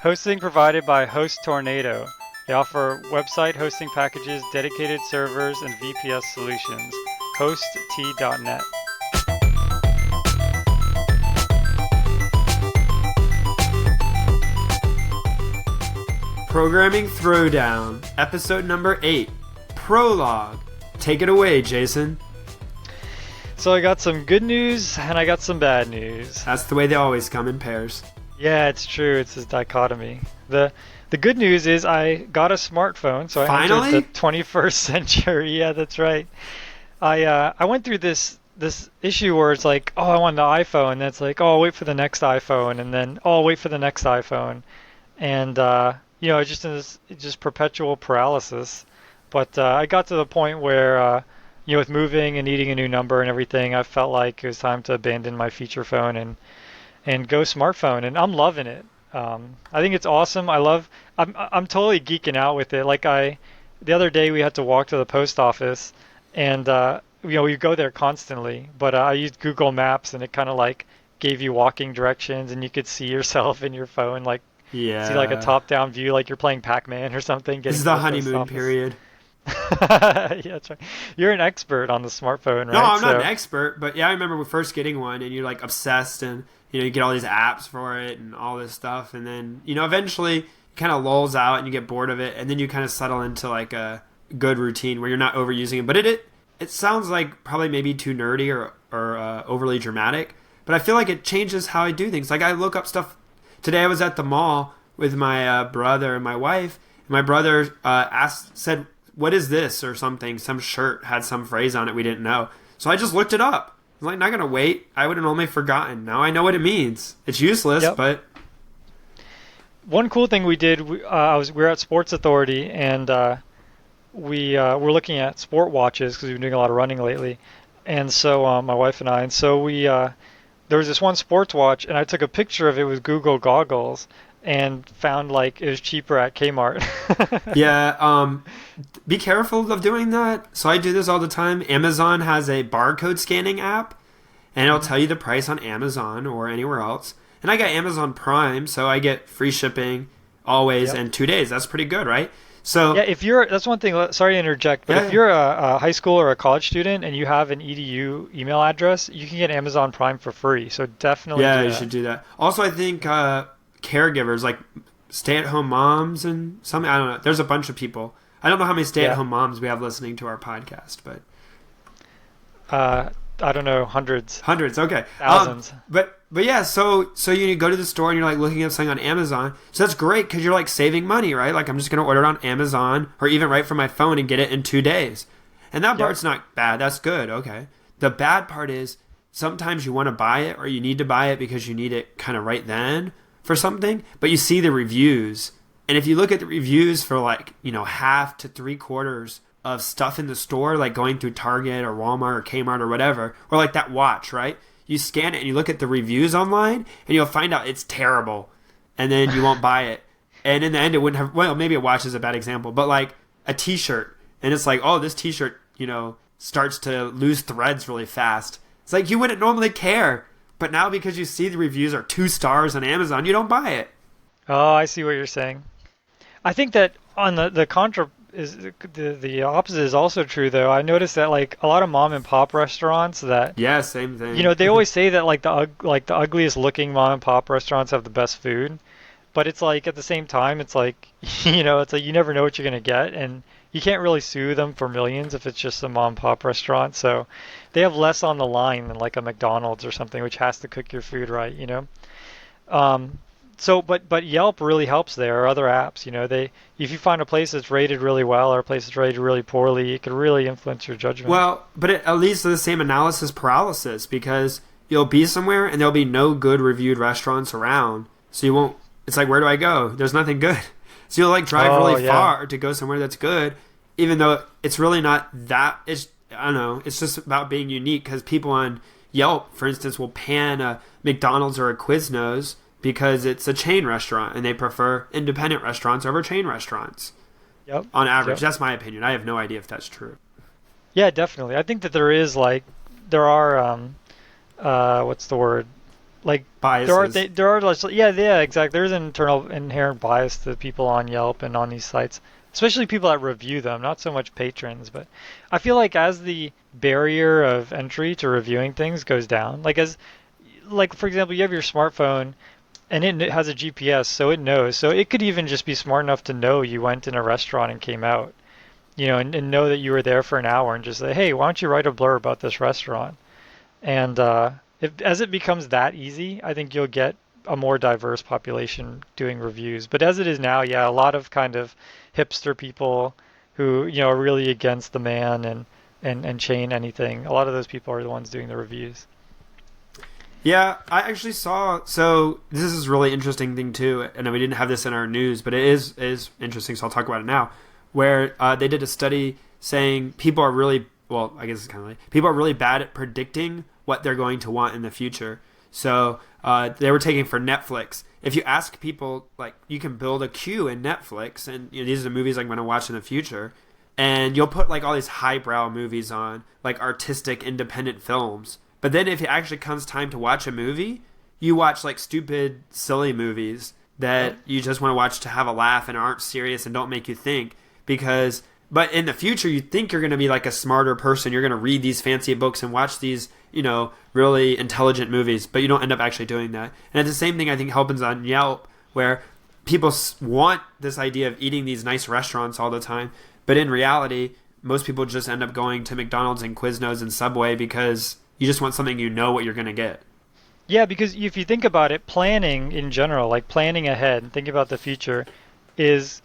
Hosting provided by Host Tornado. They offer website hosting packages, dedicated servers, and VPS solutions. Host.t.net. Programming Throwdown, episode number 8, Prolog. Take it away, Jason. So I got some good news and I got some bad news. That's the way they always come in pairs. Yeah, it's true. It's this dichotomy. The good news is I got a smartphone, so I entered the 21st century. Yeah, that's right. I went through this issue where it's like, oh, I want the iPhone, and it's like, oh, I'll wait for the next iPhone, and then oh, I'll wait for the next iPhone, and just in this just perpetual paralysis. But I got to the point where with moving and needing a new number and everything, I felt like it was time to abandon my feature phone and go smartphone, and I'm loving it. I think it's awesome. I'm totally geeking out with it. The other day we had to walk to the post office, and we go there constantly. But I used Google Maps, and it kind of like gave you walking directions, and you could see yourself in your phone, see like a top-down view, like you're playing Pac-Man or something. This is the honeymoon period. Yeah, that's right. You're an expert on the smartphone, right? No, I'm not an expert, but yeah, I remember first getting one, and you're like obsessed, and you get all these apps for it and all this stuff, and then eventually it kind of lulls out, and you get bored of it, and then you kind of settle into like a good routine where you're not overusing it. But it sounds like probably maybe too nerdy or overly dramatic, but I feel like it changes how I do things. Like I look up stuff. Today I was at the mall with my brother and my wife, and my brother said, "What is this?" or something. Some shirt had some phrase on it we didn't know. So I just looked it up. I'm like, not going to wait. I would have normally forgotten. Now I know what it means. It's useless, Yep. But... One cool thing we did, we were at Sports Authority, and we were looking at sport watches because we've been doing a lot of running lately. And so my wife and I, there was this one sports watch, and I took a picture of it with Google goggles, and found like it was cheaper at Kmart. Yeah, be careful of doing that. So I do this all the time. Amazon has a barcode scanning app, and it'll tell you the price on Amazon or anywhere else. And I got Amazon Prime, so I get free shipping always and 2 days. That's pretty good, right? So yeah, that's one thing. Sorry to interject, but if you're a high school or a college student and you have an EDU email address, you can get Amazon Prime for free. So definitely, you should do that. Also, I think caregivers like stay-at-home moms and some, I don't know, there's a bunch of people. I don't know how many stay-at-home moms we have listening to our podcast, but I don't know, hundreds, okay, thousands. But yeah, so you go to the store and you're like looking at something on Amazon. So that's great because you're like saving money, right? Like I'm just gonna order it on Amazon or even right from my phone and get it in 2 days, and that part's not bad. That's good. Okay. The bad part is sometimes you want to buy it or you need to buy it because you need it kind of right then for something, but you see the reviews, and if you look at the reviews for like half to 3/4 of stuff in the store, like going through Target or Walmart or Kmart or whatever, or like that watch, right? You scan it and you look at the reviews online, and you'll find out it's terrible, and then you won't buy it. And in the end, it wouldn't have. Well, maybe a watch is a bad example, but like a T-shirt, and it's like, oh, this T-shirt, starts to lose threads really fast. It's like you wouldn't normally care. But now because you see the reviews are 2 stars on Amazon, you don't buy it. Oh, I see what you're saying. I think that on the contra is the opposite is also true though. I noticed that like a lot of mom and pop restaurants that Same thing. they always say that like the ugliest looking mom and pop restaurants have the best food, but it's like at the same time it's like it's like you never know what you're gonna get, and you can't really sue them for millions if it's just a mom and pop restaurant. So they have less on the line than like a McDonald's or something, which has to cook your food right, But Yelp really helps there, or other apps, if you find a place that's rated really well or a place that's rated really poorly, it could really influence your judgment. Well, but it leads to the same analysis paralysis, because you'll be somewhere and there'll be no good reviewed restaurants around. So you won't, it's like, where do I go? There's nothing good. So you'll like drive really far to go somewhere that's good, even though it's really not that. I don't know. It's just about being unique, because people on Yelp, for instance, will pan a McDonald's or a Quiznos because it's a chain restaurant and they prefer independent restaurants over chain restaurants. Yep. On average. That's my opinion. I have no idea if that's true. Yeah, definitely. I think that there are what's the word? like Biases. there are yeah, exactly. There's an internal inherent bias to people on Yelp and on these sites, especially people that review them, not so much patrons. But I feel like as the barrier of entry to reviewing things goes down, like for example, you have your smartphone and it has a GPS, so it knows. So it could even just be smart enough to know you went in a restaurant and came out, and know that you were there for an hour and just say, hey, why don't you write a blurb about this restaurant? And as it becomes that easy, I think you'll get a more diverse population doing reviews. But as it is now, yeah, a lot of kind of hipster people who are really against the man and chain anything. A lot of those people are the ones doing the reviews. Yeah, I actually saw. So this is a really interesting thing too, and we didn't have this in our news, but it is interesting. So I'll talk about it now. Where they did a study saying people are really well. I guess it's kind of like people are really bad at predicting what they're going to want in the future. So they were taking for Netflix. If you ask people, like, you can build a queue in Netflix, and these are the movies I'm going to watch in the future, and you'll put like all these highbrow movies on, like artistic independent films. But then if it actually comes time to watch a movie, you watch like stupid, silly movies that you just want to watch to have a laugh and aren't serious and don't make you think. But in the future, you think you're going to be like a smarter person. You're going to read these fancy books and watch these, really intelligent movies, but you don't end up actually doing that. And it's the same thing I think happens on Yelp, where people want this idea of eating these nice restaurants all the time. But in reality, most people just end up going to McDonald's and Quiznos and Subway because you just want something what you're going to get. Yeah, because if you think about it, planning in general, like planning ahead and thinking about the future, is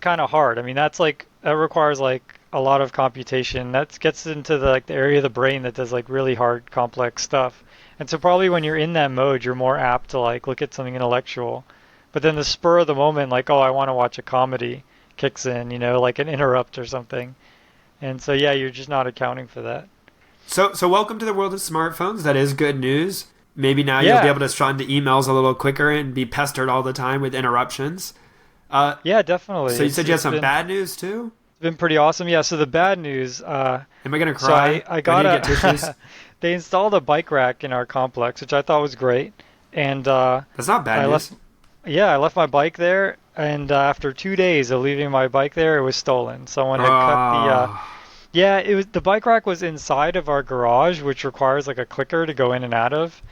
kind of hard. I mean, that requires like a lot of computation. That gets into the area of the brain that does like really hard, complex stuff. And so probably when you're in that mode, you're more apt to like look at something intellectual. But then the spur of the moment, like, oh, I want to watch a comedy, kicks in, like an interrupt or something. And so yeah, you're just not accounting for that. So welcome to the world of smartphones. That is good news. Maybe now you'll be able to respond to emails a little quicker and be pestered all the time with interruptions. Yeah, definitely. So you said you had some bad news too? It's been pretty awesome. Yeah, so the bad news... Am I going to cry? So I got they installed a bike rack in our complex, which I thought was great. And that's not bad news. I left my bike there, and after 2 days of leaving my bike there, it was stolen. Someone had cut the... Yeah, the bike rack was inside of our garage, which requires like a clicker to go in and out of.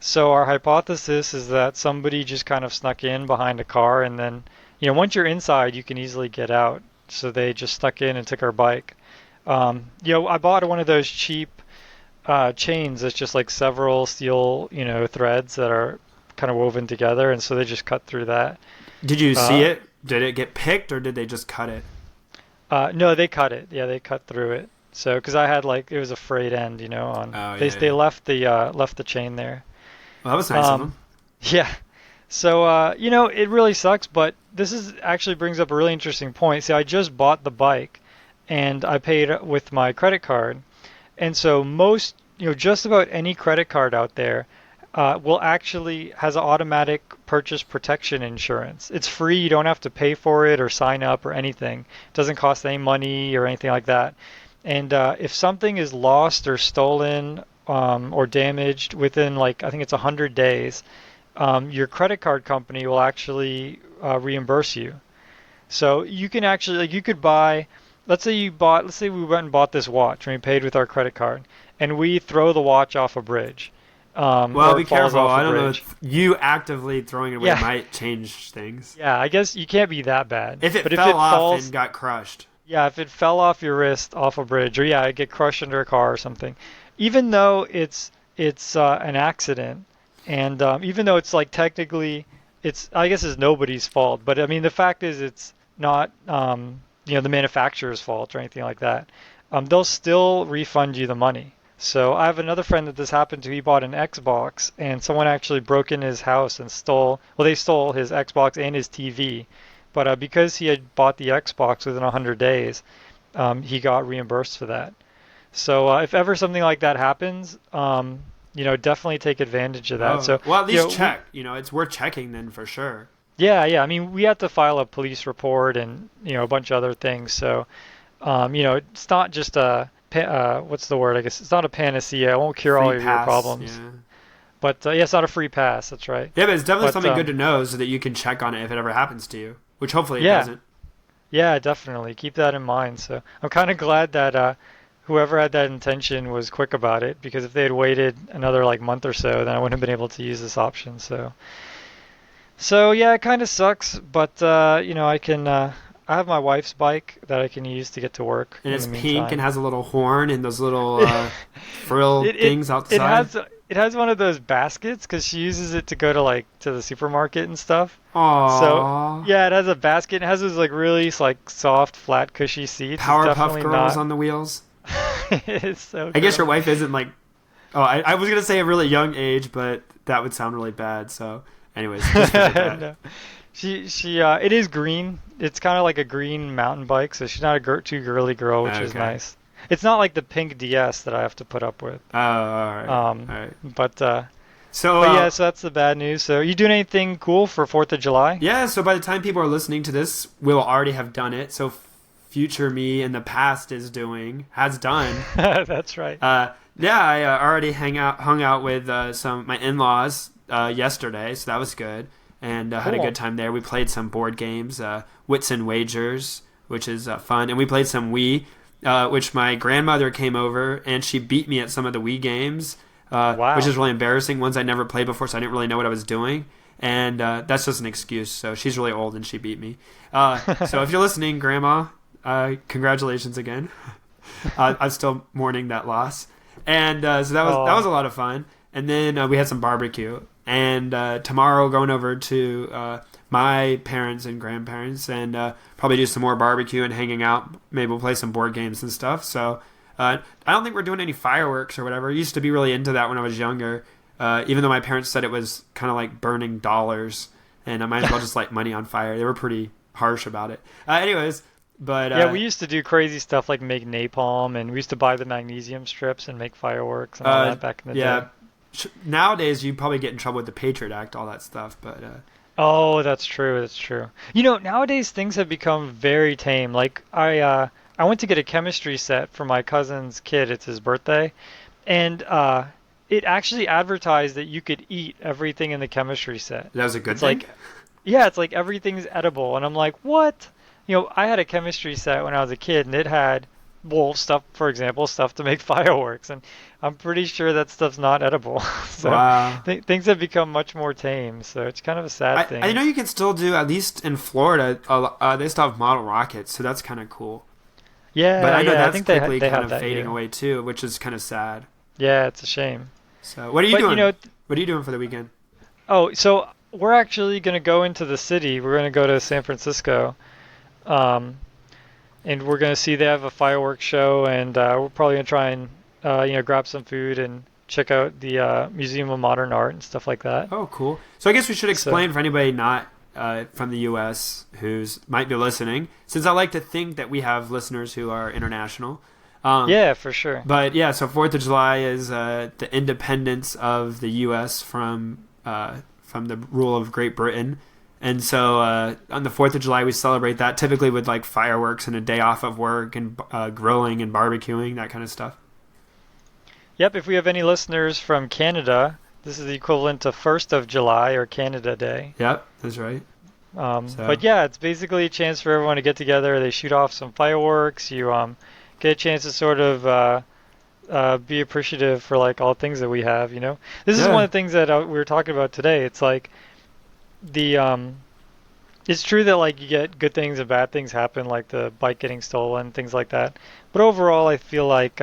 So our hypothesis is that somebody just kind of snuck in behind a car, and then, once you're inside, you can easily get out. So they just stuck in and took our bike. I bought one of those cheap chains that's just like several steel, threads that are kind of woven together, and so they just cut through that. Did you see it? Did it get picked, or did they just cut it? No, they cut it. Yeah, they cut through it. So, because I had it was a frayed end, on. They left the chain there. Well, that was nice of them. Yeah. So, it really sucks, but this actually brings up a really interesting point. See, I just bought the bike, and I paid with my credit card, and so most, just about any credit card out there has an automatic purchase protection insurance. It's free. You don't have to pay for it or sign up or anything. It doesn't cost any money or anything like that. And if something is lost or stolen or damaged within I think it's 100 days, your credit card company will actually reimburse you. So you can actually, you could buy, let's say we went and bought this watch and we paid with our credit card, and we throw the watch off a bridge. Well, be careful. I don't know if you actively throwing it away might change things. Yeah, I guess you can't be that bad. If it fell off and got crushed. Yeah, if it fell off your wrist off a bridge, or it get crushed under a car or something. Even though it's an accident, and even though it's technically, I guess it's nobody's fault. But I mean, the fact is, it's not the manufacturer's fault or anything like that. They'll still refund you the money. So I have another friend that this happened to. He bought an Xbox, and someone actually broke in his house and they stole his Xbox and his TV. But because he had bought the Xbox within 100 days, he got reimbursed for that. So if ever something like that happens, definitely take advantage of that. So at least check. It's worth checking then for sure. Yeah. I mean, we had to file a police report and a bunch of other things. So it's not just a what's the word? I guess it's not a panacea. It won't cure all of your problems. But yeah, it's not a free pass. That's right. Yeah, but it's definitely But something good to know so that you can check on it if it ever happens to you, which hopefully it yeah, doesn't. yeah, definitely keep that in mind. So I'm kind of glad that whoever had that intention was quick about it, because if they had waited another like month or so, then I wouldn't have been able to use this option. So yeah, it kind of sucks, but I can. I have my wife's bike that I can use to get to work And in it's the pink and meantime. has a little horn and those little frill It it things it outside. has one of those baskets because she uses it to go to like to the supermarket and stuff. So Aww. yeah, it has a basket. It has those like really like soft, flat, cushy seats. It's Powerpuff definitely Girls not. on the wheels. It's so I guess your gross. wife isn't like. Oh, I was gonna say a really young age, but that would sound really bad. So, anyways, just forget that. No. She it is green. It's kind of like a green mountain bike, so she's not a too girly girl, which is Okay. nice. It's not like the pink DS that I have to put up with. Oh, all right, all right. But So, but yeah, so that's the bad news. So you doing anything cool for 4th of July? yeah. So by the time people are listening to this, we'll already have done it. So, future me in the past has done. That's right. Yeah, I already hung out with some my in-laws yesterday, so that was good, and had a Cool. good time there. We played some board games, Wits and Wagers, which is fun, and we played some Wii, which my grandmother came over and she beat me at some of the Wii games, which is Wow. really embarrassing. Ones I never played before, so I didn't really know what I was doing. And that's just an excuse. So she's really old and she beat me. So if you're listening, Grandma, congratulations again. I'm still mourning that loss. And so that was Oh, a lot of fun. And then we had some barbecue. And tomorrow going over to my parents and grandparents and probably do some more barbecue and hanging out. Maybe we'll play some board games and stuff. So I don't think we're doing any fireworks or whatever. I used to be really into that when I was younger. Even though my parents said it was kind of like burning dollars, and I might as well just light money on fire. They were pretty harsh about it. Anyways, but yeah, we used to do crazy stuff like make napalm, and we used to buy the magnesium strips and make fireworks and all that back in the day. yeah, nowadays you probably get in trouble with the Patriot Act, all that stuff. But Oh, that's true. That's true. Nowadays things have become very tame. Like I went to get a chemistry set for my cousin's kid. It's his birthday, and it actually advertised that you could eat everything in the chemistry set. that was a good It's thing. like, yeah, it's like everything's edible, and I'm like, what? I had a chemistry set when I was a kid, and it had, well, stuff, for example, stuff to make fireworks, and I'm pretty sure that stuff's not edible. So Wow. things have become much more tame. So it's kind of a sad I thing. know you can still do, at least in Florida. They still have model rockets, so that's kind of cool. But Yeah, I know yeah, I that's think they quickly they kind have of that fading here. away too, which is kind of sad. Yeah, it's a shame. So what are you But doing? What are you doing for the weekend? oh, so we're actually gonna go into the city. We're gonna go to San Francisco, um, and we're gonna see they have a fireworks show, and we're probably gonna try and grab some food and check out the Museum of Modern Art and stuff like that. Oh, cool. So I guess we should So explain for anybody not from the U.S. who's might be listening, since I like to think that we have listeners who are international. yeah, for sure. But yeah, so 4th of July is the independence of the U.S. From the rule of Great Britain. And so on the 4th of July, we celebrate that typically with like fireworks and a day off of work and grilling and barbecuing, that kind of stuff. Yep, if we have any listeners from Canada, this is the equivalent to 1st of July or Canada Day. Yep, that's right. But So yeah, it's basically a chance for everyone to get together. They shoot off some fireworks. You get a chance to sort of be appreciative for like all things that we have. This is one yeah, of the things that we were talking about today. It's like the it's true that like you get good things and bad things happen, like the bike getting stolen, things like that. But overall, I feel like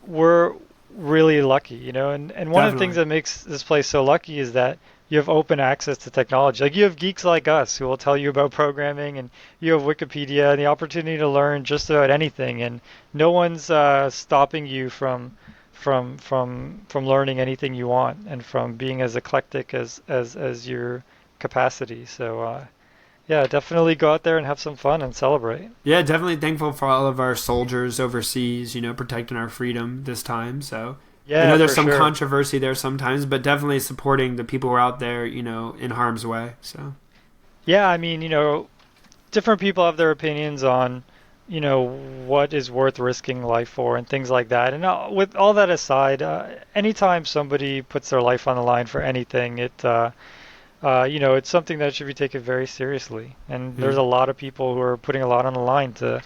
we're really lucky. And one of the things definitely. that makes this place so lucky is that you have open access to technology. Like you have geeks like us who will tell you about programming, and you have Wikipedia and the opportunity to learn just about anything, and no one's stopping you from learning anything you want and from being as eclectic as your capacity. So yeah, definitely go out there and have some fun and celebrate. Yeah, definitely thankful for all of our soldiers overseas, protecting our freedom this time. So I know Yeah, there's for some sure. controversy there sometimes, but definitely supporting the people who are out there, in harm's way. So Yeah, I mean, different people have their opinions on what is worth risking life for and things like that. And with all that aside, anytime somebody puts their life on the line for anything, it's something that should be taken very seriously. And there's Hmm. a lot of people who are putting a lot on the line to,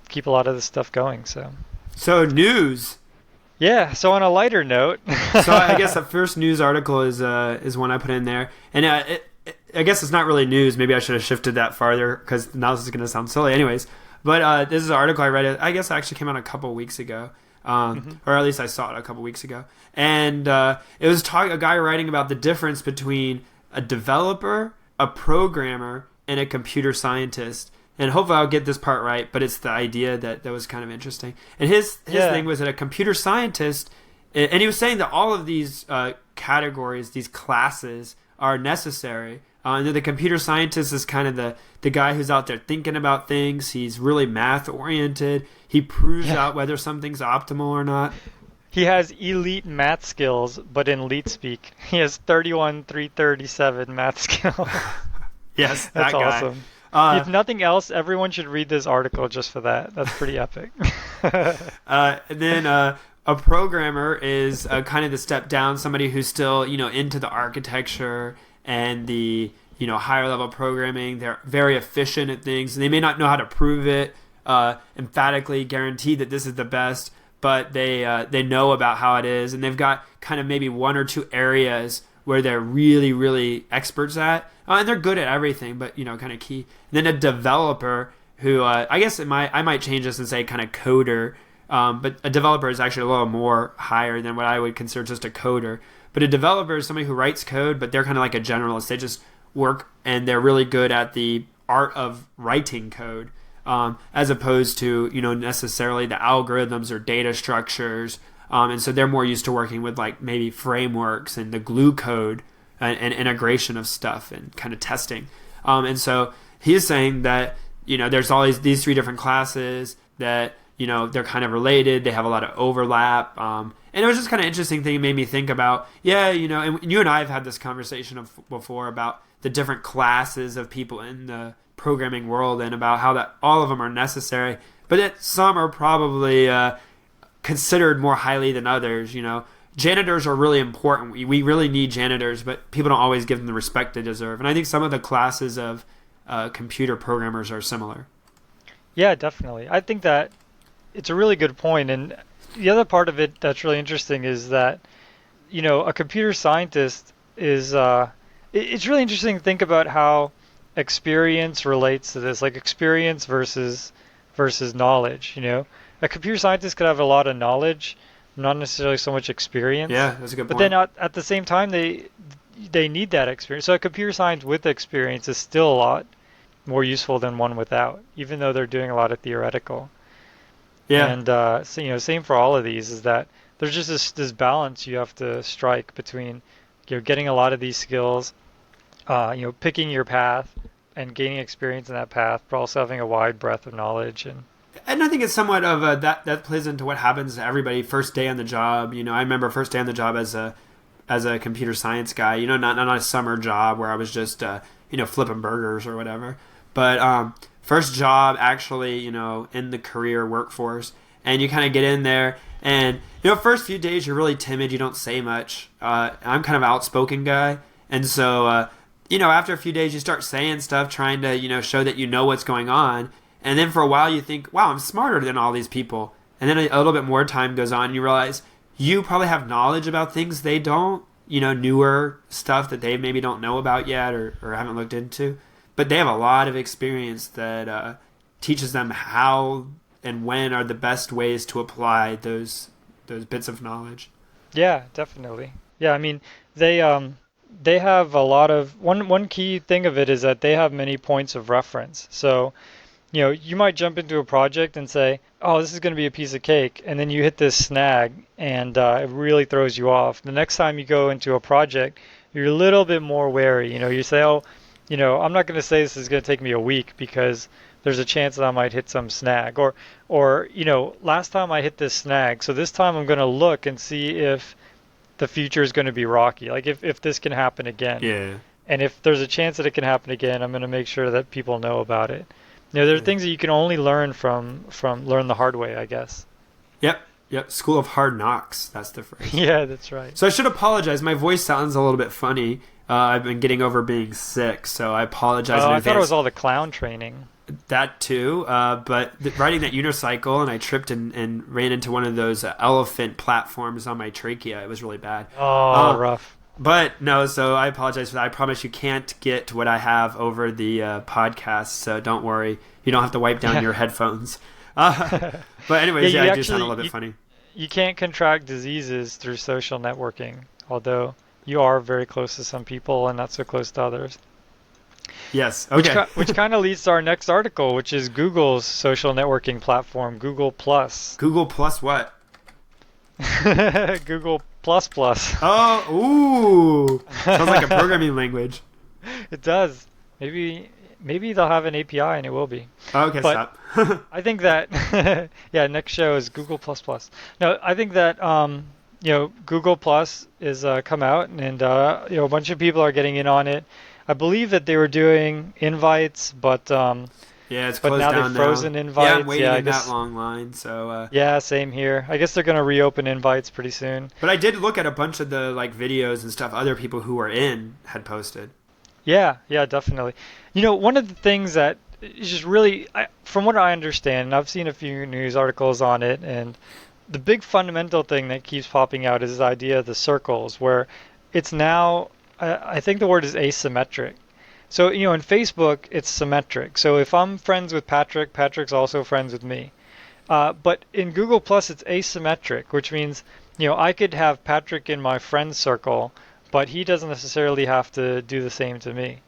keep a lot of this stuff going. So, So news. yeah. So on a lighter note, So I guess the first news article is one I put in there, and I guess it's not really news. Maybe I should have shifted that farther because now this is going to sound silly, anyways. But this is an article I read. I guess it actually came out a couple weeks ago, or at least I saw it a couple weeks ago, and it was a guy writing about the difference between a developer, a programmer, and a computer scientist. And hopefully I'll get this part right, but it's the idea that was kind of interesting. And his yeah, thing was that a computer scientist, and he was saying that all of these categories, these classes, are necessary. And then the computer scientist is kind of the guy who's out there thinking about things. He's really math oriented. He proves yeah. out whether something's optimal or not. He has elite math skills, but in leet speak, he has 31,337 math skills. Yes, that That's guy. awesome. Uh, If nothing else, everyone should read this article just for that. That's pretty epic. and then a programmer is kind of the step down, somebody who's still into the architecture and the higher level programming. They're very efficient at things, and they may not know how to prove it emphatically, guarantee that this is the best, but they know about how it is, and they've got kind of maybe one or two areas where they're really really experts at, and they're good at everything, but kind of key. And then a developer who I guess I might change this and say kind of coder. But a developer is actually a little more higher than what I would consider just a coder. But a developer is somebody who writes code, but they're kind of like a generalist. They just work and they're really good at the art of writing code, as opposed to necessarily the algorithms or data structures. And so they're more used to working with like maybe frameworks and the glue code and integration of stuff and kind of testing. And so he is saying that there's all these three different classes that they're kind of related. They have a lot of overlap. And it was just kind of interesting thing. It made me think about, and you and I have had this conversation before about the different classes of people in the programming world and about how that all of them are necessary, but that some are probably considered more highly than others. Janitors are really important. We really need janitors, but people don't always give them the respect they deserve. And I think some of the classes of computer programmers are similar. Yeah, definitely. I think that it's a really good point. And the other part of it that's really interesting is that, a computer scientist is, it's really interesting to think about how experience relates to this, like experience versus knowledge. A computer scientist could have a lot of knowledge, not necessarily so much experience. Yeah, that's a good But point. then at the same time, they need that experience. So a computer science with experience is still a lot more useful than one without, even though they're doing a lot of theoretical. Yeah, And so, same for all of these is that there's just this balance you have to strike between getting a lot of these skills, picking your path and gaining experience in that path, but also having a wide breadth of knowledge. and I think it's somewhat of that plays into what happens to everybody first day on the job. I remember first day on the job as a computer science guy. Not a summer job where I was just flipping burgers or whatever, but first job actually in the career workforce, and you kind of get in there, and first few days you're really timid. You don't say much. I'm kind of an outspoken guy, and so after a few days you start saying stuff, trying to show that you know what's going on. And then for a while you think, wow, I'm smarter than all these people. And then a little bit more time goes on and you realize you probably have knowledge about things they don't, newer stuff that they maybe don't know about yet or haven't looked into. But they have a lot of experience that teaches them how and when are the best ways to apply those bits of knowledge. Yeah, definitely. Yeah, I mean, they have a lot of one key thing of it is that they have many points of reference. So, you might jump into a project and say, "Oh, this is going to be a piece of cake," and then you hit this snag, and it really throws you off. The next time you go into a project, you're a little bit more wary. You say, "Oh, I'm not going to say this is going to take me a week because there's a chance that I might hit some snag," or last time I hit this snag, so this time I'm going to look and see if the future is going to be rocky. Like if this can happen again, Yeah. and if there's a chance that it can happen again, I'm going to make sure that people know about it. There are Yeah. things that you can only learn from learn the hard way, I guess. Yep. Yep. School of hard knocks. That's the phrase. Yeah, that's right. So I should apologize. My voice sounds a little bit funny. I've been getting over being sick, so I apologize in Oh, I thought it was advance. all the clown training. That too, but riding that unicycle, and I tripped and ran into one of those elephant platforms on my trachea. It was really bad. Oh, rough. But no, so I apologize for that. I promise you can't get what I have over the podcast, so don't worry. You don't have to wipe down your headphones. But anyways, Yeah, yeah, you I do sound a actually little bit funny. you can't contract diseases through social networking, although you are very close to some people and not so close to others. Yes, Which okay. which kind of leads to our next article, which is Google's social networking platform, Google Plus. Google plus what? Google Plus Plus. Oh, ooh. Sounds like a programming language. It does. Maybe they'll have an API and it will be. Okay, But stop. I think that yeah, next show is Google Plus Plus. No, I think that Google Plus is come out and a bunch of people are getting in on it. I believe that they were doing invites, but Yeah, it's but closed now down they've frozen now. invites. Yeah, I'm waiting Yeah, I in that guess. long line. So, Yeah, same here. I guess they're gonna reopen invites pretty soon. but I did look at a bunch of the like videos and stuff other people who were in had posted. Yeah, yeah, definitely. One of the things that is just really, from what I understand, and I've seen a few news articles on it, and the big fundamental thing that keeps popping out is this idea of the circles, where it's now, I think the word is asymmetric. So, in Facebook, it's symmetric. So if I'm friends with Patrick, Patrick's also friends with me. But in Google Plus, it's asymmetric, which means, I could have Patrick in my friends circle, but he doesn't necessarily have to do the same to me.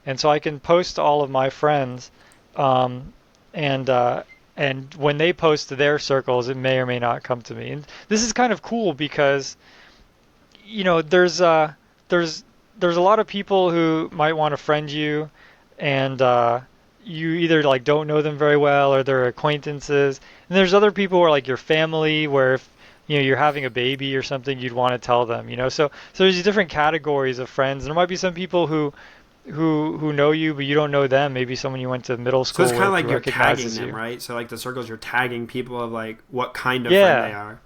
And so I can post to all of my friends, um, and when they post to their circles, it may or may not come to me. And this is kind of cool because there's there's a lot of people who might want to friend you, and you either like don't know them very well or they're acquaintances. And there's other people who are like your family, where if you're having a baby or something, you'd want to tell them. So there's these different categories of friends. And there might be some people who know you, but you don't know them. Maybe someone you went to middle So school it's kind of with like who you're tagging recognizes them, you. right? So like the circles, you're tagging people of like what kind of friend they Yeah. are.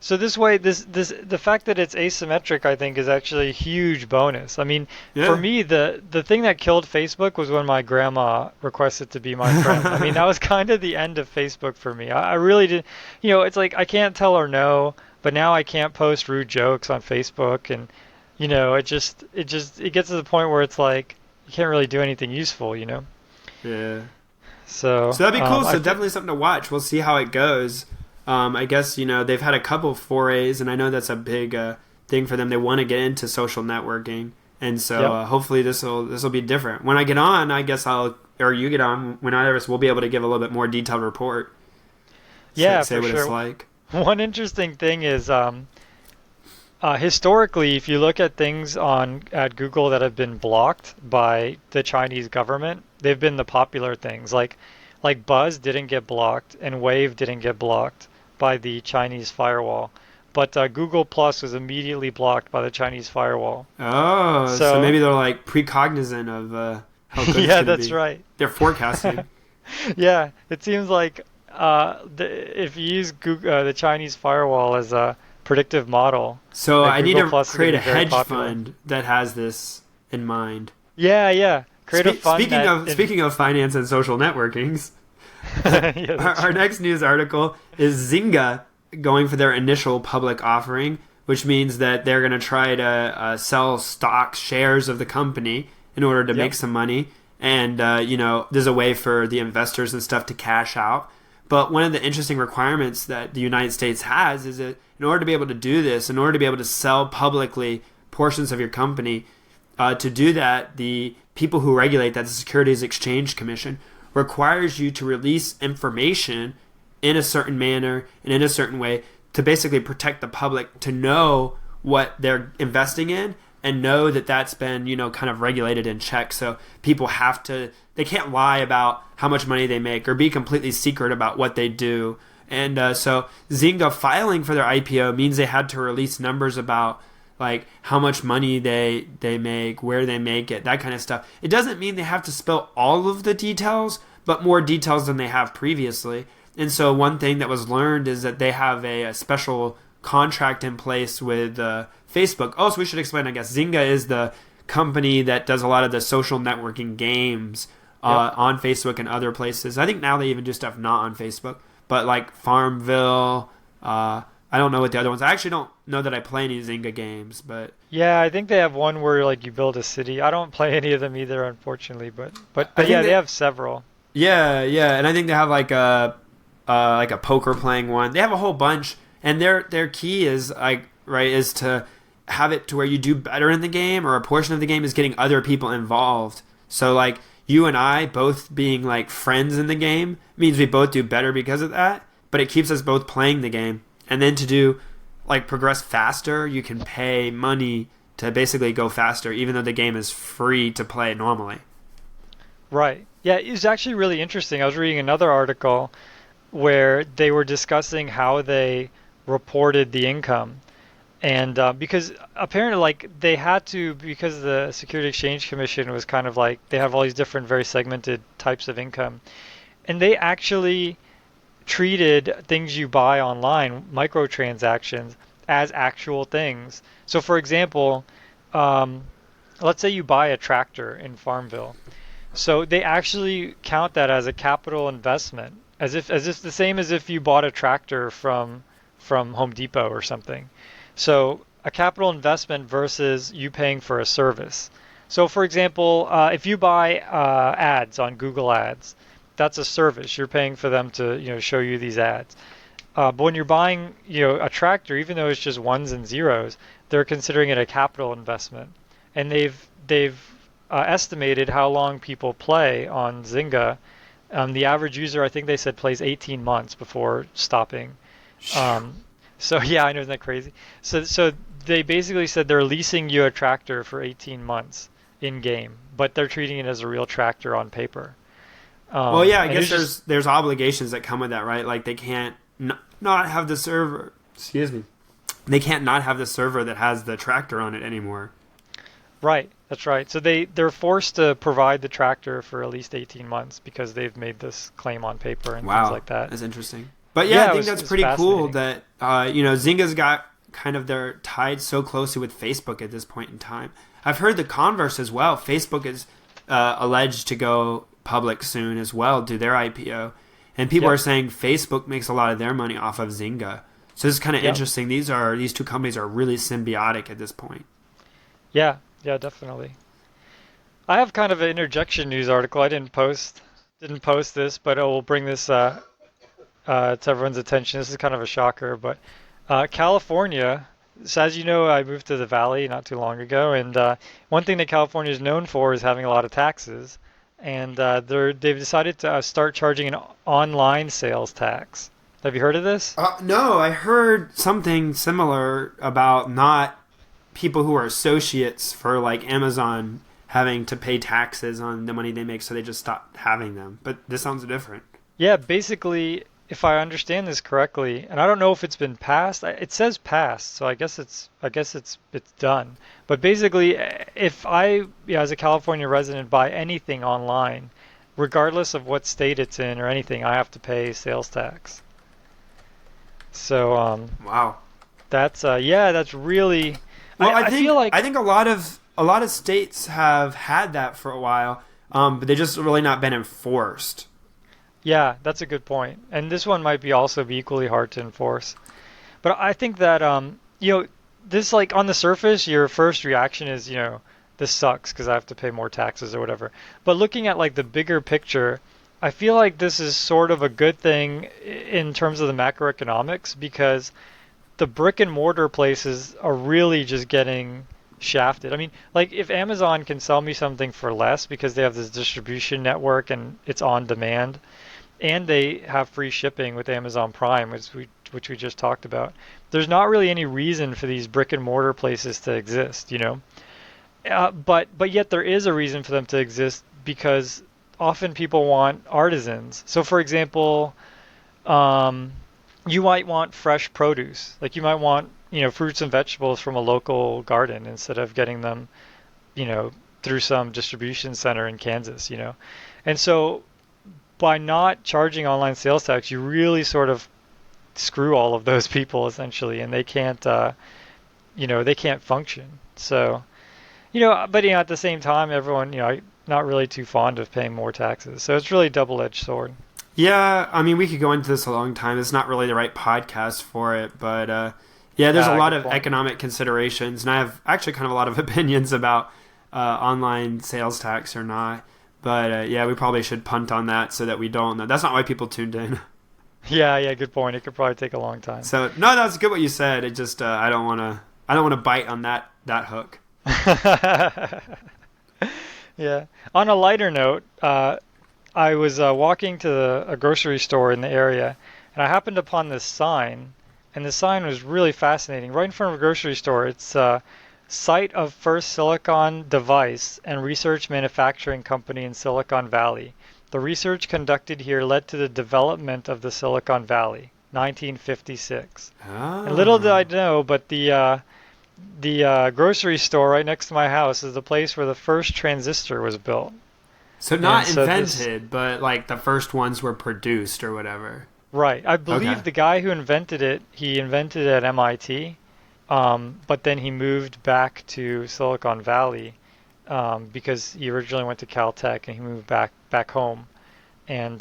So this way, the fact that it's asymmetric, I think, is actually a huge bonus. I mean, for Yeah. me, the thing that killed Facebook was when my grandma requested to be my friend. I mean, that was kind of the end of Facebook for me. I really did, it's like I can't tell her no, but now I can't post rude jokes on Facebook, and it gets to the point where it's like you can't really do anything useful. Yeah. So So that'd be cool. I So think, definitely something to watch. We'll see how it goes. I guess they've had a couple forays, and I know that's a big thing for them. They want to get into social networking, and so yep. hopefully this will be different. When I get on, I guess or you get on. When either of us, we'll be able to give a little bit more detailed report. Yeah, Say for what sure. it's like. One interesting thing is historically, if you look at things at Google that have been blocked by the Chinese government, they've been the popular things. Like Buzz didn't get blocked and Wave didn't get blocked by the Chinese firewall, but Google Plus was immediately blocked by the Chinese firewall. Oh, so So maybe they're like precognizant of how good it's yeah, going to that's be. right. They're forecasting. Yeah, it seems like if you use the Chinese firewall as a predictive model, So that I need Google to Plus is create going a to be very hedge popular. fund that has this in mind. Yeah, yeah. Create a fund Speaking of finance and social networkings, yeah, that's our next news article is Zynga going for their initial public offering, which means that they're going to try to sell stock shares of the company in order to Yep. make some money. And, there's a way for the investors and stuff to cash out. But one of the interesting requirements that the United States has is that in order to be able to do this, in order to be able to sell publicly portions of your company, to do that, the people who regulate that, the Securities Exchange Commission, requires you to release information in a certain manner and in a certain way to basically protect the public to know what they're investing in and know that that's been, kind of regulated and checked. So people they can't lie about how much money they make or be completely secret about what they do. And so Zynga filing for their IPO means they had to release numbers about like how much money they make, where they make it, that kind of stuff. It doesn't mean they have to spill all of the details, but more details than they have previously. And so one thing that was learned is that they have a special contract in place with Facebook. Oh, so we should explain, I guess. Zynga is the company that does a lot of the social networking games on Facebook and other places. I think now they even do stuff not on Facebook, but like Farmville. I don't know what the other ones. I actually don't know that I play any Zynga games, but Yeah, I think they have one where like you build a city. I don't play any of them either, unfortunately, I but yeah, think they that have several. yeah, and I think they have like a poker playing one. They have a whole bunch, and their key is is to have it to where you do better in the game, or a portion of the game is getting other people involved. So like you and I both being like friends in the game means we both do better because of that, but it keeps us both playing the game. And then to do like progress faster, you can pay money to basically go faster, even though the game is free to play normally. Right. Yeah, it's actually really interesting. I was reading another article where they were discussing how they reported the income. And because apparently, like, they had to, because the Security Exchange Commission was kind of like, they have all these different, very segmented types of income. And they actually treated things you buy online, microtransactions, as actual things. So, for example, um, let's say you buy a tractor in Farmville. So they actually count that as a capital investment, as if the same as if you bought a tractor from Home Depot or something. So a capital investment versus you paying for a service. So for example, if you buy ads on Google Ads, that's a service. You're paying for them to show you these ads. But when you're buying a tractor, even though it's just ones and zeros, they're considering it a capital investment, and they've estimated how long people play on Zynga. The average user, I think they said, plays 18 months before stopping. Um, so yeah, I know, isn't that crazy? So they basically said they're leasing you a tractor for 18 months in game, but they're treating it as a real tractor on paper. Well, yeah, I And guess it's just there's obligations that come with that, right? Like they can't not have the server. Excuse me. They can't not have the server that has the tractor on it anymore. right. That's right. So they're forced to provide the tractor for at least 18 months because they've made this claim on paper and things Wow, like that. that's interesting. But yeah, I Yeah, think it that's was pretty cool fascinating. that Zynga's got kind of they're tied so closely with Facebook at this point in time. I've heard the converse as well. Facebook is alleged to go public soon as well, do their IPO, and people are Yep. saying Facebook makes a lot of their money off of Zynga. So it's kind of Yep. interesting. These two companies are really symbiotic at this point. Yeah. Yeah, definitely. I have kind of an interjection news article. I didn't post this, but I will bring this to everyone's attention. This is kind of a shocker, but California. So as you know, I moved to the Valley not too long ago, and one thing that California is known for is having a lot of taxes, and they've decided to start charging an online sales tax. Have you heard of this? No, I heard something similar about not people who are associates for like Amazon having to pay taxes on the money they make, so they just stopped having them. But this sounds different. Yeah, basically, if I understand this correctly, and I don't know if it's been passed. It says passed, so I guess it's done. But basically, if I, yeah, as a California resident, buy anything online, regardless of what state it's in or anything, I have to pay sales tax. So Wow. that's yeah, that's really. Well, I feel I like think a lot of states have had that for a while, but they just really not been enforced. yeah, that's a good point. And this one might be also be equally hard to enforce. But I think that this, like, on the surface, your first reaction is, this sucks because I have to pay more taxes or whatever. But looking at like the bigger picture, I feel like this is sort of a good thing in terms of the macroeconomics, because the brick and mortar places are really just getting shafted. I mean, like, if Amazon can sell me something for less because they have this distribution network and it's on demand, and they have free shipping with Amazon Prime, which we just talked about. There's not really any reason for these brick and mortar places to exist. But yet there is a reason for them to exist, because often people want artisans. So for example, um, you might want fresh produce. Like, you might want fruits and vegetables from a local garden instead of getting them you know through some distribution center in Kansas. And so by not charging online sales tax, you really sort of screw all of those people essentially, and they can't, they can't function. So, but at the same time, everyone, not really too fond of paying more taxes. So it's really a double-edged sword. Yeah, I mean, we could go into this a long time. It's not really the right podcast for it, but yeah, there's a lot of economic considerations, and I have actually kind of a lot of opinions about online sales tax or not. But yeah, we probably should punt on that so that we don't. That's not why people tuned in. Yeah, good point. It could probably take a long time. So no, that's good what you said. It just I don't want to bite on that hook. Yeah. On a lighter note, I was walking to a grocery store in the area, and I happened upon this sign, and the sign was really fascinating. Right in front of a grocery store, it's site of first silicon device and research manufacturing company in Silicon Valley. The research conducted here led to the development of the Silicon Valley, 1956. Oh. And little did I know, but the grocery store right next to my house is the place where the first transistor was built. So not invented, but like the first ones were produced or whatever. Right. I believe the guy who invented it, he invented it at MIT, but then he moved back to Silicon Valley because he originally went to Caltech and he moved back home, and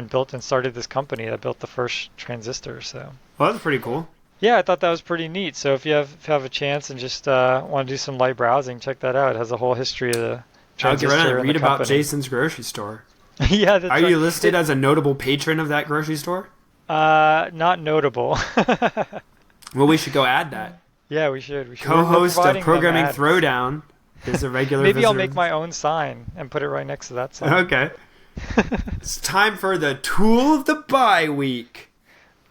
built and started this company that built the first transistor. So. Well, that's pretty cool. Yeah, I thought that was pretty neat. So if you have a chance and just want to do some light browsing, check that out. It has a whole history of the transistor. I'll get read about Jason's grocery store. Yeah, that's Are you listed as a notable patron of that grocery store? Not notable. Well, we should go add that. Yeah, we should. Co-host of Programming Throwdown is a regular Maybe visitor. I'll make my own sign and put it right next to that sign. Okay. It's time for the tool of the biweek.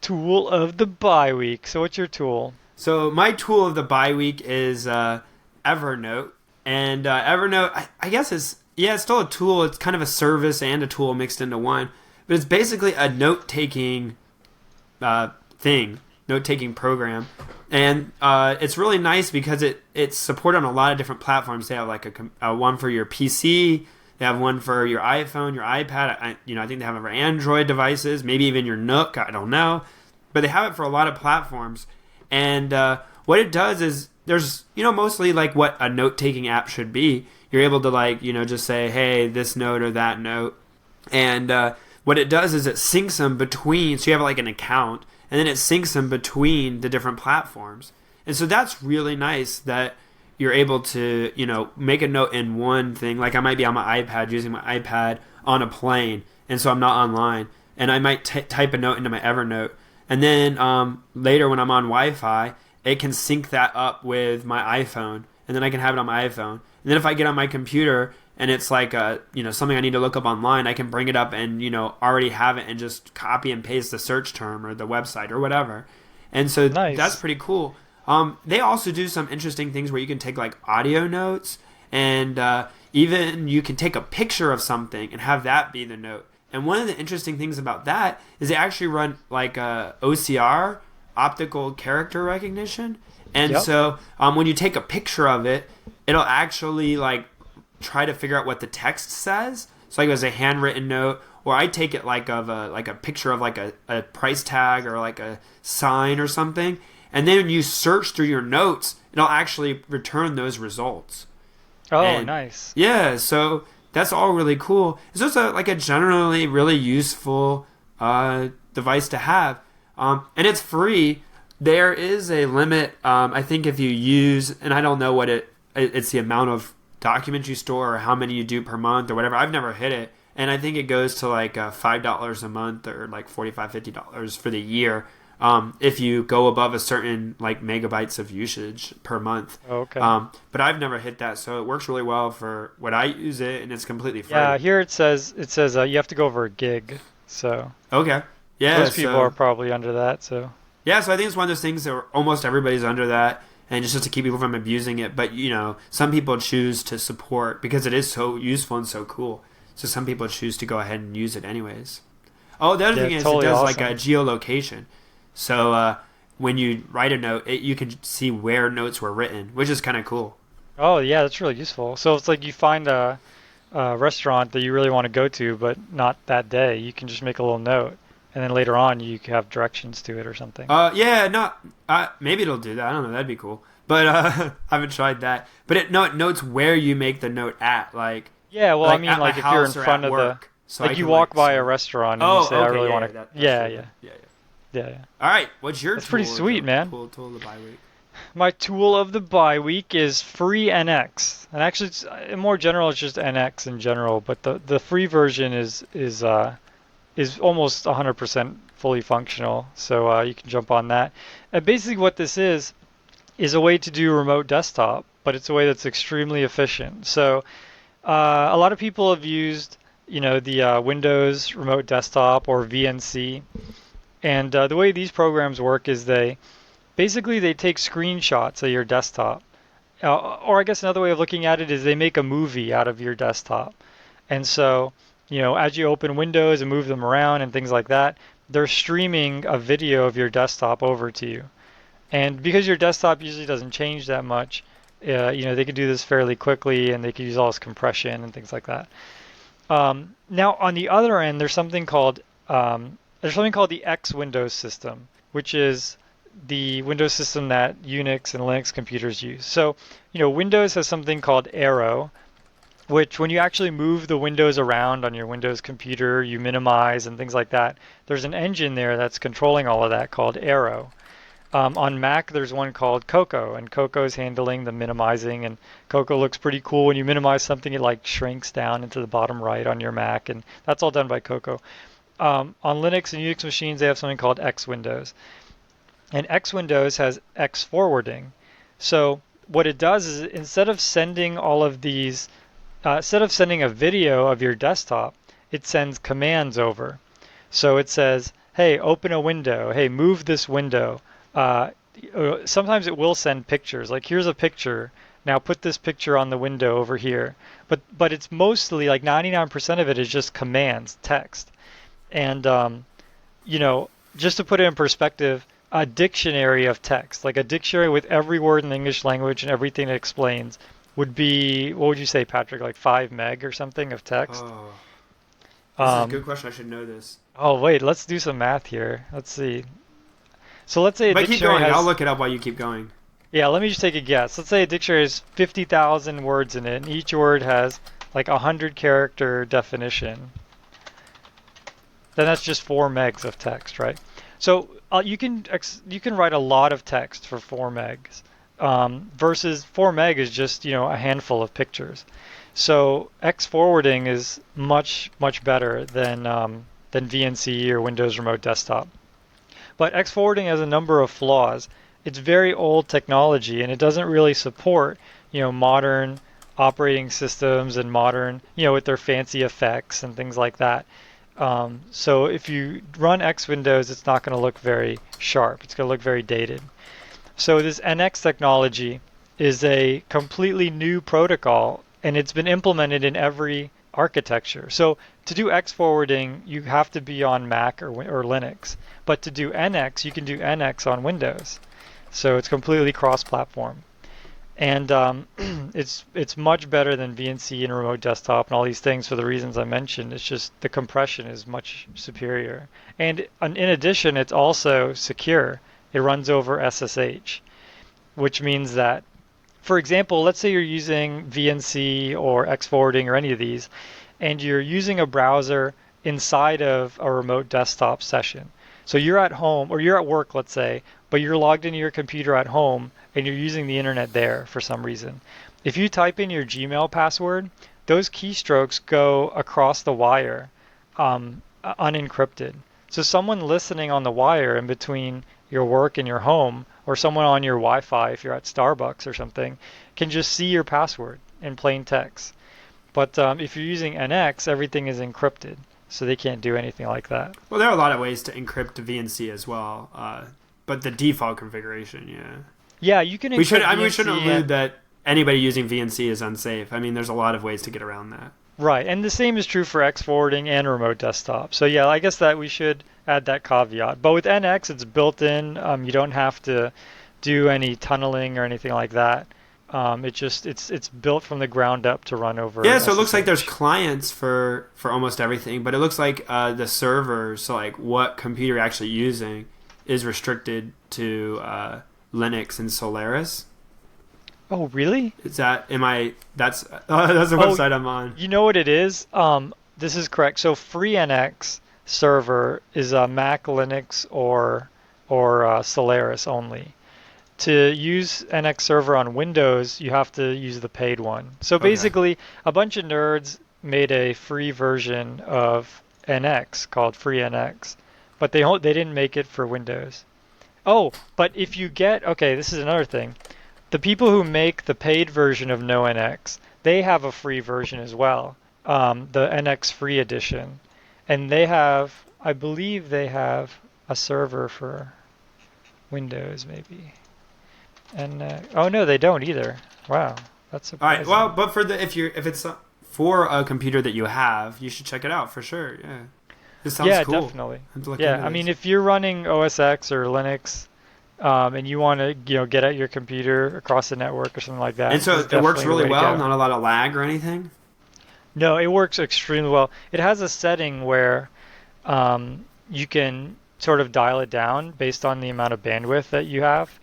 Tool of the biweek. So what's your tool? So my tool of the biweek is Evernote. And Evernote, I guess it's still a tool. It's kind of a service and a tool mixed into one. But it's basically a note-taking note-taking program. And it's really nice because it's supported on a lot of different platforms. They have like a one for your PC. They have one for your iPhone, your iPad. I think they have it for Android devices, maybe even your Nook. I don't know. But they have it for a lot of platforms. And what it does is there's, mostly like what a note-taking app should be. You're able to just say, hey, this note or that note. And what it does is it syncs them between, so you have like an account, and then it syncs them between the different platforms. And so that's really nice that you're able to, make a note in one thing. Like I might be on my iPad, using my iPad on a plane, and so I'm not online. And I might type a note into my Evernote. And then later when I'm on Wi-Fi, it can sync that up with my iPhone, and then I can have it on my iPhone. And then if I get on my computer and it's like something I need to look up online, I can bring it up and already have it and just copy and paste the search term or the website or whatever. And so That's pretty cool. They also do some interesting things where you can take like audio notes, and even you can take a picture of something and have that be the note. And one of the interesting things about that is they actually run like OCR, optical character recognition. And so when you take a picture of it, it'll actually like try to figure out what the text says. So like it was a handwritten note, or I take it like a picture of like a price tag or like a sign or something. And then when you search through your notes, it'll actually return those results. Oh, nice. Yeah, so that's all really cool. It's just a generally really useful device to have. And it's free. There is a limit. I think if you use, and I don't know what it's the amount of documents you store or how many you do per month or whatever. I've never hit it. And I think it goes to like $5 a month or like $45, $50 for the year. If you go above a certain like megabytes of usage per month. Okay. But I've never hit that, so it works really well for what I use it, and it's completely free. Yeah, here it says you have to go over a gig. So okay, yeah, most people are probably under that. So yeah, so I think it's one of those things that almost everybody's under that, and it's just to keep people from abusing it. But some people choose to support because it is so useful and so cool. So some people choose to go ahead and use it anyways. Oh, the other thing is totally it does awesome. Like a geolocation. So when you write a note, you can see where notes were written, which is kind of cool. Oh, yeah, that's really useful. So it's like you find restaurant that you really want to go to, but not that day, you can just make a little note, and then later on you can have directions to it or something. Yeah, not maybe it'll do that. I don't know. That'd be cool. But I haven't tried that. But it notes where you make the note at, like Yeah, well, I like mean, at my like if you're in house or front at of work. So like I you can walk like by see. a restaurant and Oh, you say, I okay, really yeah, want yeah, to. that's Yeah, true. yeah, Yeah, yeah. yeah, yeah. All right, what's your That's tool? pretty sweet, man. Tool of the bye week. My tool of the bye week is FreeNX, and actually, it's, in more general, it's just NX in general. But the free version is almost 100% fully functional, so you can jump on that. And basically, what this is a way to do remote desktop, but it's a way that's extremely efficient. So a lot of people have used, the Windows Remote Desktop or VNC, and the way these programs work is they take screenshots of your desktop. Or I guess another way of looking at it is they make a movie out of your desktop. And so, as you open Windows and move them around and things like that, they're streaming a video of your desktop over to you. And because your desktop usually doesn't change that much, they can do this fairly quickly, and they can use all this compression and things like that. Now, on the other end, there's something called the X Windows system, which is the Windows system that Unix and Linux computers use. So, Windows has something called Arrow, which when you actually move the windows around on your Windows computer, you minimize and things like that, there's an engine there that's controlling all of that called Arrow. On Mac, there's one called Cocoa, and Cocoa is handling the minimizing, and Cocoa looks pretty cool. When you minimize something, it like shrinks down into the bottom right on your Mac, and that's all done by Cocoa. On Linux and Unix machines, they have something called X Windows. And X Windows has X forwarding. So what it does is instead of sending a video of your desktop, it sends commands over. So it says, hey, open a window. Hey, move this window. Sometimes it will send pictures. Like, here's a picture. Now put this picture on the window over here. But it's mostly, like 99% of it is just commands, text. And, just to put it in perspective, a dictionary of text, like a dictionary with every word in the English language and everything it explains, would be, what would you say, Patrick, like 5 meg or something of text? Oh, this is a good question. I should know this. Oh, wait, let's do some math here. Let's see. So let's say a But dictionary keep going. has... I'll look it up while you keep going. Yeah, let me just take a guess. Let's say a dictionary has 50,000 words in it, and each word has like 100 character definition. Then that's just 4 megs of text, right? So you can write a lot of text for 4 megs, versus 4 meg is just a handful of pictures. So X forwarding is much better than VNC or Windows Remote Desktop. But X forwarding has a number of flaws. It's very old technology, and it doesn't really support modern operating systems and modern with their fancy effects and things like that. So if you run X Windows, it's not going to look very sharp. It's going to look very dated. So this NX technology is a completely new protocol, and it's been implemented in every architecture. So to do X forwarding, you have to be on Mac or Linux. But to do NX, you can do NX on Windows. So it's completely cross-platform. And it's much better than VNC and Remote Desktop and all these things for the reasons I mentioned. It's just the compression is much superior. And in addition, it's also secure. It runs over SSH, which means that, for example, let's say you're using VNC or X forwarding or any of these, and you're using a browser inside of a remote desktop session. So you're at home, or you're at work, let's say, but you're logged into your computer at home, and you're using the internet there for some reason. If you type in your Gmail password, those keystrokes go across the wire, unencrypted. So someone listening on the wire in between your work and your home, or someone on your Wi-Fi if you're at Starbucks or something, can just see your password in plain text. But if you're using NX, everything is encrypted, so they can't do anything like that. Well, there are a lot of ways to encrypt VNC as well, but the default configuration, yeah. Yeah, you can. We shouldn't allude that anybody using VNC is unsafe. I mean, there's a lot of ways to get around that. Right, and the same is true for X forwarding and remote desktop. So yeah, I guess that we should add that caveat. But with NX, it's built in. You don't have to do any tunneling or anything like that. It's built from the ground up to run over Yeah, so it looks like there's SSH. clients for almost everything, but it looks like the servers, so like what computer you're actually using, is restricted to Linux and Solaris. Oh, really? Is that am I? That's the Oh, website I'm on. you know what it is? This is correct. So FreeNX server is a Mac, Linux, or Solaris only. To use NX Server on Windows, you have to use the paid one. So Okay. basically, a bunch of nerds made a free version of NX called FreeNX, but they didn't make it for Windows. Oh, but if you get, okay, this is another thing. The people who make the paid version of NoNX, they have a free version as well, the NX Free Edition, and I believe they have a server for Windows maybe. And oh no, they don't either. Wow, that's All right. Well, surprising. but if it's for a computer that you have, you should check it out for sure. Yeah, this sounds Yeah, cool. definitely. I have to look Yeah, into I mean, this. if you're running OS X or Linux, and you want to, get at your computer across the network or something like And that, this so is it works definitely the really way to well. go. Not a lot of lag or anything. No, it works extremely well. It has a setting where you can sort of dial it down based on the amount of bandwidth that you have.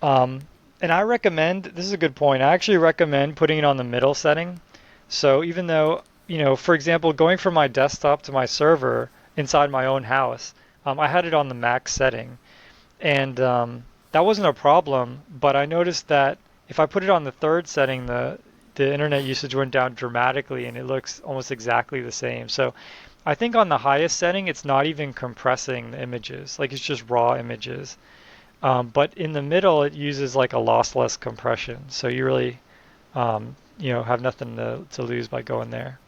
Um, and I recommend, this is a good point, I actually recommend putting it on the middle setting. So even though, for example, going from my desktop to my server inside my own house, I had it on the max setting. And that wasn't a problem, but I noticed that if I put it on the third setting, the internet usage went down dramatically and it looks almost exactly the same. So I think on the highest setting, it's not even compressing the images, like it's just raw images. But in the middle, it uses like a lossless compression. So you really, have nothing to lose by going there.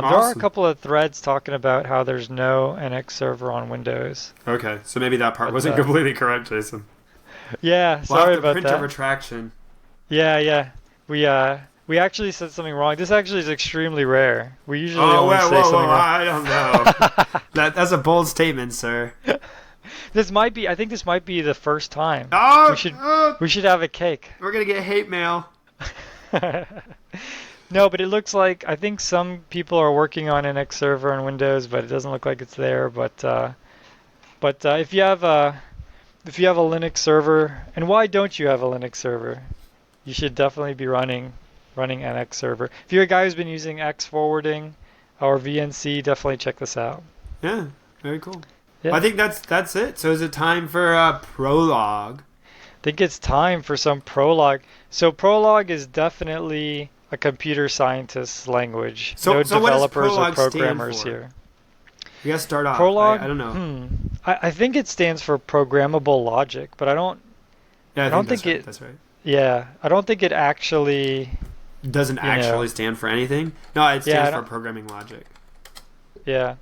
There are a Awesome. couple of threads talking about how there's no NX server on Windows. Okay, so maybe that part But wasn't completely correct, Jason. yeah, We'll have sorry to about print a that. retraction. Yeah, yeah. We actually said something wrong. This actually is extremely rare. We usually Oh, only whoa, say whoa, something whoa! wrong. I don't know. That's a bold statement, sir. I think this might be the first time. We Oh, should we should have a cake. we're gonna get hate mail. No, but it looks like I think some people are working on NX Server on Windows, but it doesn't look like it's there. But if you have a Linux server, and why don't you have a Linux server? You should definitely be running NX Server. If you're a guy who's been using X forwarding or VNC, definitely check this out. Yeah, very cool. I Yeah, think that's it. So is it time for Prolog? I think it's time for some Prolog. So Prolog is definitely a computer scientist's language. So No so what does developers or Prolog stand programmers for? here. You gotta start off. I Prolog, don't know. I think it stands for Programmable Logic, but Yeah, I I think don't that's think right. it, That's right. yeah, I don't think it actually, It doesn't you know, actually stand for anything. No, it yeah, stands I for don't, programming logic. yeah.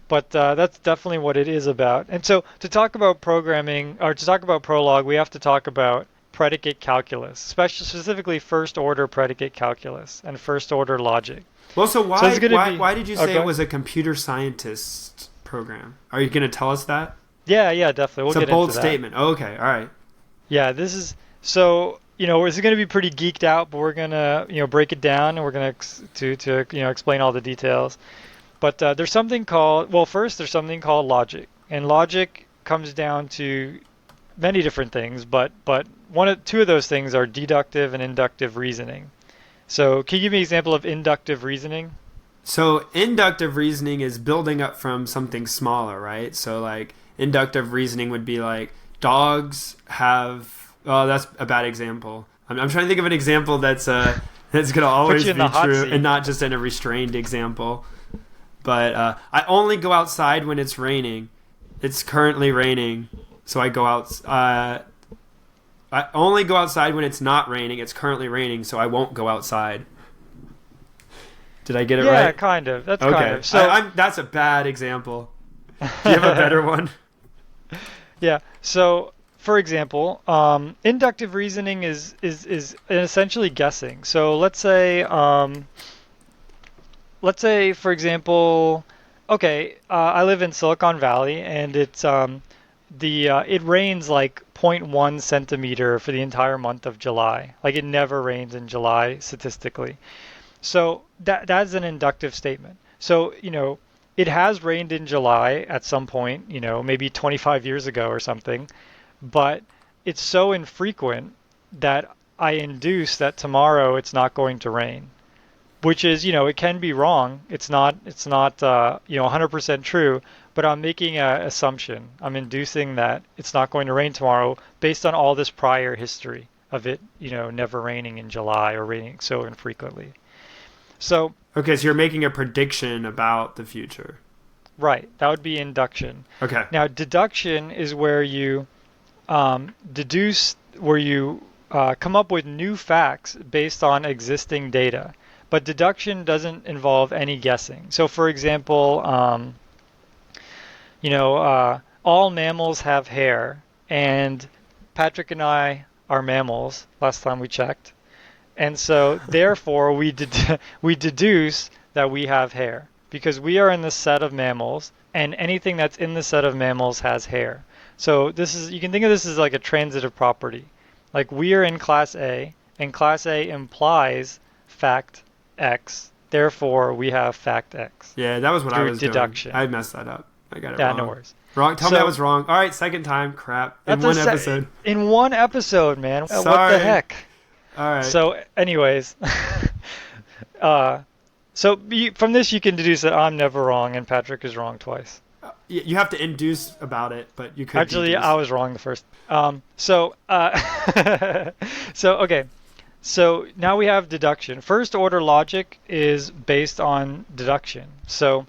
But that's definitely what it is about. And so to talk about programming, or to talk about Prolog, we have to talk about predicate calculus, specifically first order predicate calculus and first order logic. Well, so So it's why going to why be, why did you say it okay. was a computer scientist program? Are you gonna tell us that? Yeah, yeah, definitely. It's We'll a get into bold that. statement. Oh, okay, all right. Yeah, this is so, this is going to be pretty geeked out, but we're going to, break it down and we're going to explain all the details. But first there's something called logic. And logic comes down to many different things, but two of those things are deductive and inductive reasoning. So, can you give me an example of inductive reasoning? So inductive reasoning is building up from something smaller, right? So like inductive reasoning would be like dogs have. Oh, that's a bad example. I'm trying to think of an example that's gonna Put always you in be the hot true seat. and not just in a restrained example. But I only go outside when it's raining. It's currently raining, so I go out. I only go outside when it's not raining. It's currently raining, so I won't go outside. Did I get it Yeah, right? kind of. That's kind Okay, of. So, that's a bad example. Do you have a better one? yeah. So, for example, inductive reasoning is essentially guessing. So let's say for example, okay, I live in Silicon Valley, and it's the it rains like zero point 0.1 centimeter for the entire month of July. Like it never rains in July statistically. So that's an inductive statement. So, it has rained in July at some point, maybe 25 years ago or something, but it's so infrequent that I induce that tomorrow it's not going to rain, which is, it can be wrong. It's not 100% true, but I'm making an assumption. I'm inducing that it's not going to rain tomorrow based on all this prior history of it, never raining in July or raining so infrequently. So Okay, so you're making a prediction about the future. right, that would be induction. Okay. Now, deduction is where you deduce, where you come up with new facts based on existing data. But deduction doesn't involve any guessing. So, for example, all mammals have hair, and Patrick and I are mammals, last time we checked. And so, therefore, we deduce that we have hair because we are in the set of mammals, and anything that's in the set of mammals has hair. So you can think of this as like a transitive property. Like we are in class A, and class A implies fact X. Therefore, we have fact X. Yeah, that was what I was deduction. doing. I messed that up. I got it Yeah, wrong. no worries. Wrong. Tell me I was wrong. All right, second time. Crap. In one episode. In one episode, man. Sorry. What the heck? All right. So, anyways, from this you can deduce that I'm never wrong and Patrick is wrong twice. You have to induce about it, but you could Actually, deduce. I was wrong the first. Okay. So now we have deduction. First order logic is based on deduction. So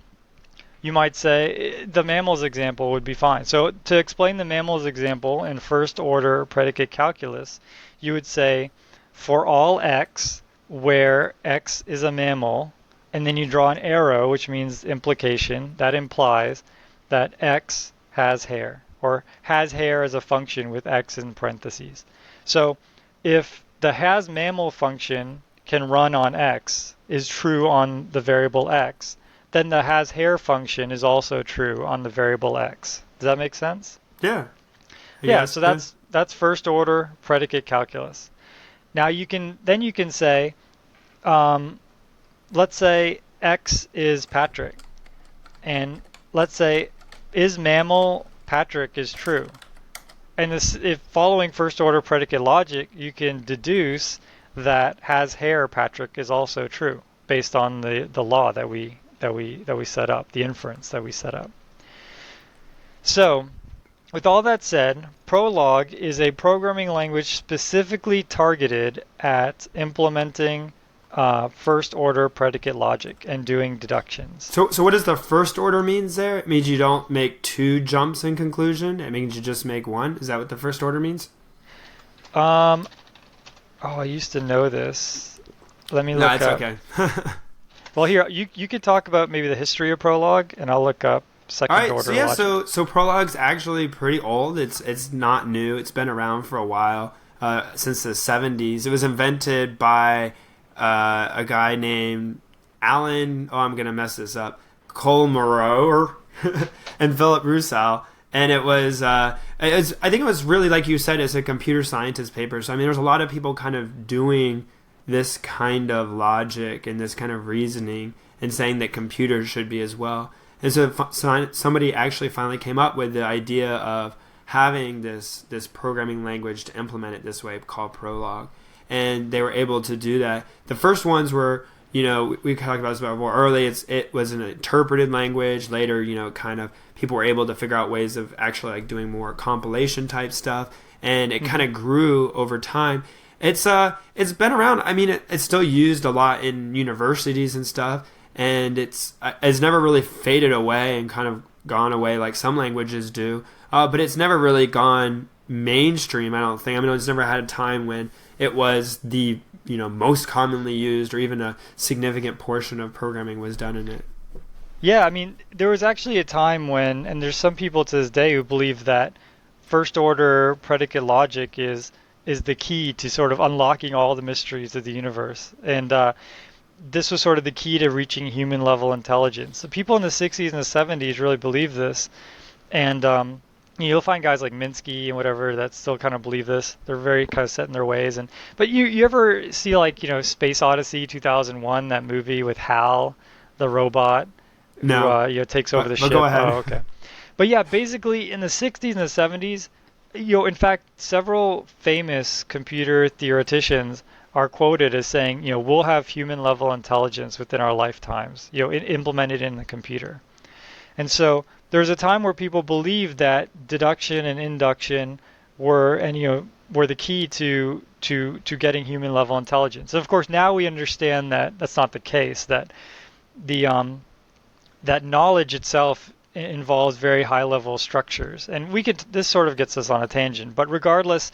you might say the mammals example would be fine. So to explain the mammals example in first order predicate calculus, you would say for all x where x is a mammal, and then you draw an arrow, which means implication. That implies that x has hair, or has hair as a function with x in parentheses. So if the has mammal function can run on x is true on the variable x, then the has hair function is also true on the variable x. Does that make sense? Yeah. Yeah, so that's first order predicate calculus. Now you can say, let's say x is Patrick, and let's say is mammal Patrick is true. And if following first order predicate logic, you can deduce that has hair Patrick is also true based on the law that we set up, the inference that we set up. So, with all that said, Prolog is a programming language specifically targeted at implementing first order predicate logic and doing deductions. So what does the first order means there? It means you don't make two jumps in conclusion. It means you just make one. Is that what the first order means? I used to know this. Let me look up. No, it's okay. Well, here you could talk about maybe the history of Prolog, and I'll look up second order logic. So Prolog's actually pretty old. It's not new. It's been around for a while, since the 70s. It was invented by a guy named Alan. Oh, I'm gonna mess this up. Kolmoror and Philip Roussel. And it was, I think it was really, like you said, it's a computer scientist paper. So I mean, there's a lot of people kind of doing this kind of logic and this kind of reasoning and saying that computers should be as well. And so somebody actually finally came up with the idea of having this programming language to implement it this way called Prolog. And they were able to do that. The first ones were, we talked about this before early. It was an interpreted language. Later, kind of people were able to figure out ways of actually like doing more compilation type stuff. And it kind of grew over time. It's been around. I mean, it's still used a lot in universities and stuff. And it's never really faded away and kind of gone away like some languages do. But it's never really gone mainstream, I don't think. I mean, it's never had a time when it was the most commonly used, or even a significant portion of programming was done in it. Yeah, I mean, there was actually a time when, and there's some people to this day who believe that first order predicate logic is the key to sort of unlocking all the mysteries of the universe. And this was sort of the key to reaching human level intelligence. So people in the 60s and the 70s really believed this. And You'll find guys like Minsky and whatever that still kind of believe this. They're very kind of set in their ways. And but you ever see like Space Odyssey 2001, that movie with Hal, the robot who No, takes over the but ship? go ahead. Oh, okay. But yeah, basically in the 60s and the 70s, in fact, several famous computer theoreticians are quoted as saying, we'll have human level intelligence within our lifetimes, implemented in the computer. And so there's a time where people believed that deduction and induction were the key to getting human level intelligence. And of course, now we understand that that's not the case. The that knowledge itself involves very high level structures, and this sort of gets us on a tangent. But regardless,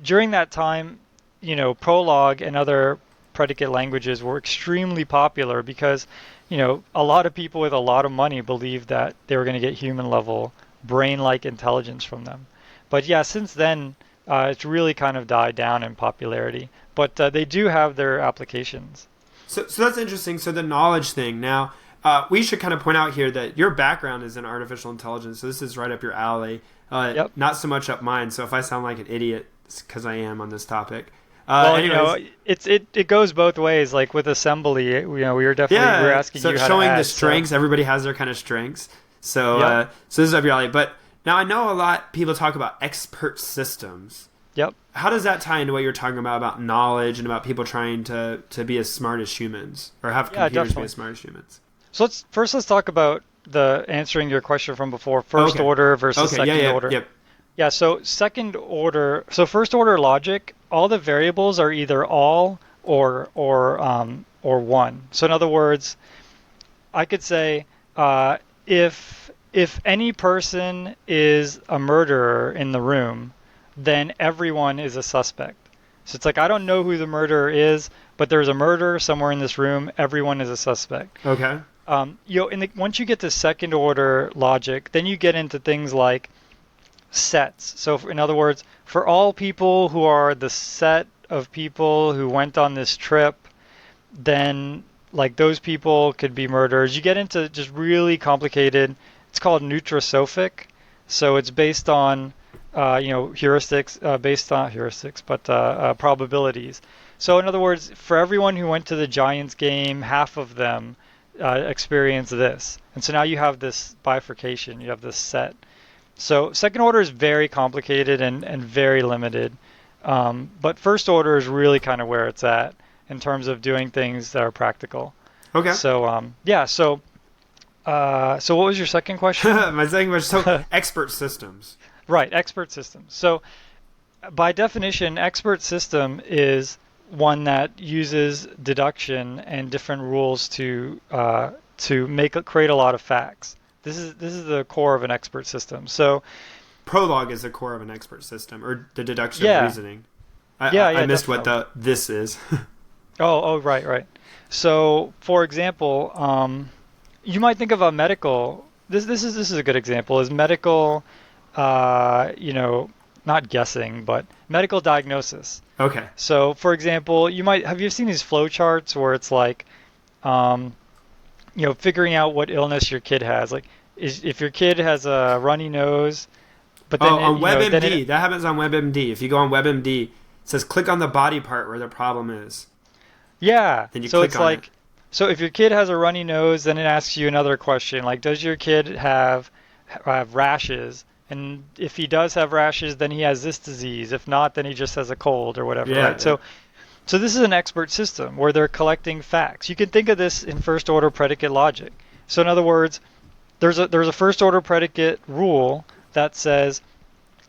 during that time, Prolog and other predicate languages were extremely popular because a lot of people with a lot of money believed that they were going to get human level brain-like intelligence from them. But yeah, since then, it's really kind of died down in popularity. But they do have their applications. So that's interesting. So the knowledge thing. Now, we should kind of point out here that your background is in artificial intelligence. So this is right up your alley. Yep. Not so much up mine. So if I sound like an idiot, it's because I am on this topic. Well, anyways, it goes both ways. Like with assembly, we were definitely we're asking you how showing to add, the strengths. So. Everybody has their kind of strengths. So Yep. so this is up your alley. But now I know a lot people talk about expert systems. Yep. How does that tie into what you're talking about knowledge and about people trying to be as smart as humans or have computers definitely. be as smart as humans? So let's talk about the answering your question from before, first order versus second order. Yep. Yeah, so first order logic, all the variables are either all or one. So in other words, I could say if any person is a murderer in the room, then everyone is a suspect. So it's like I don't know who the murderer is, but there's a murderer somewhere in this room. Everyone is a suspect. Okay. Once you get to second order logic, then you get into things like sets. So in other words, for all people who are the set of people who went on this trip, then like those people could be murderers. You get into just really complicated. It's called nutrosophic. So it's based on heuristics, but probabilities. So in other words, for everyone who went to the Giants game, half of them experience this. And so now you have this bifurcation. You have this set. So second order is very complicated and very limited. But first order is really kind of where it's at in terms of doing things that are practical. Okay. So So what was your second question? My second question. So expert systems. Right, expert systems. So by definition, expert system is one that uses deduction and different rules to create a lot of facts. This is the core of an expert system. So Prolog is the core of an expert system, or the deduction reasoning. I missed definitely. what this is. right. So for example, you might think of a medical. This is a good example. Is medical, not guessing, but medical diagnosis. Okay. So for example, have you seen these flow charts where it's like, figuring out what illness your kid has. Like, if your kid has a runny nose, but then on WebMD, that happens on WebMD. If you go on WebMD, it says click on the body part where the problem is. Yeah. Then you so click it's on like, it. So if your kid has a runny nose, then it asks you another question, like, does your kid have rashes? And if he does have rashes, then he has this disease. If not, then he just has a cold or whatever. Yeah, right? So this is an expert system where they're collecting facts. You can think of this in first order predicate logic. So in other words, there's a first order predicate rule that says,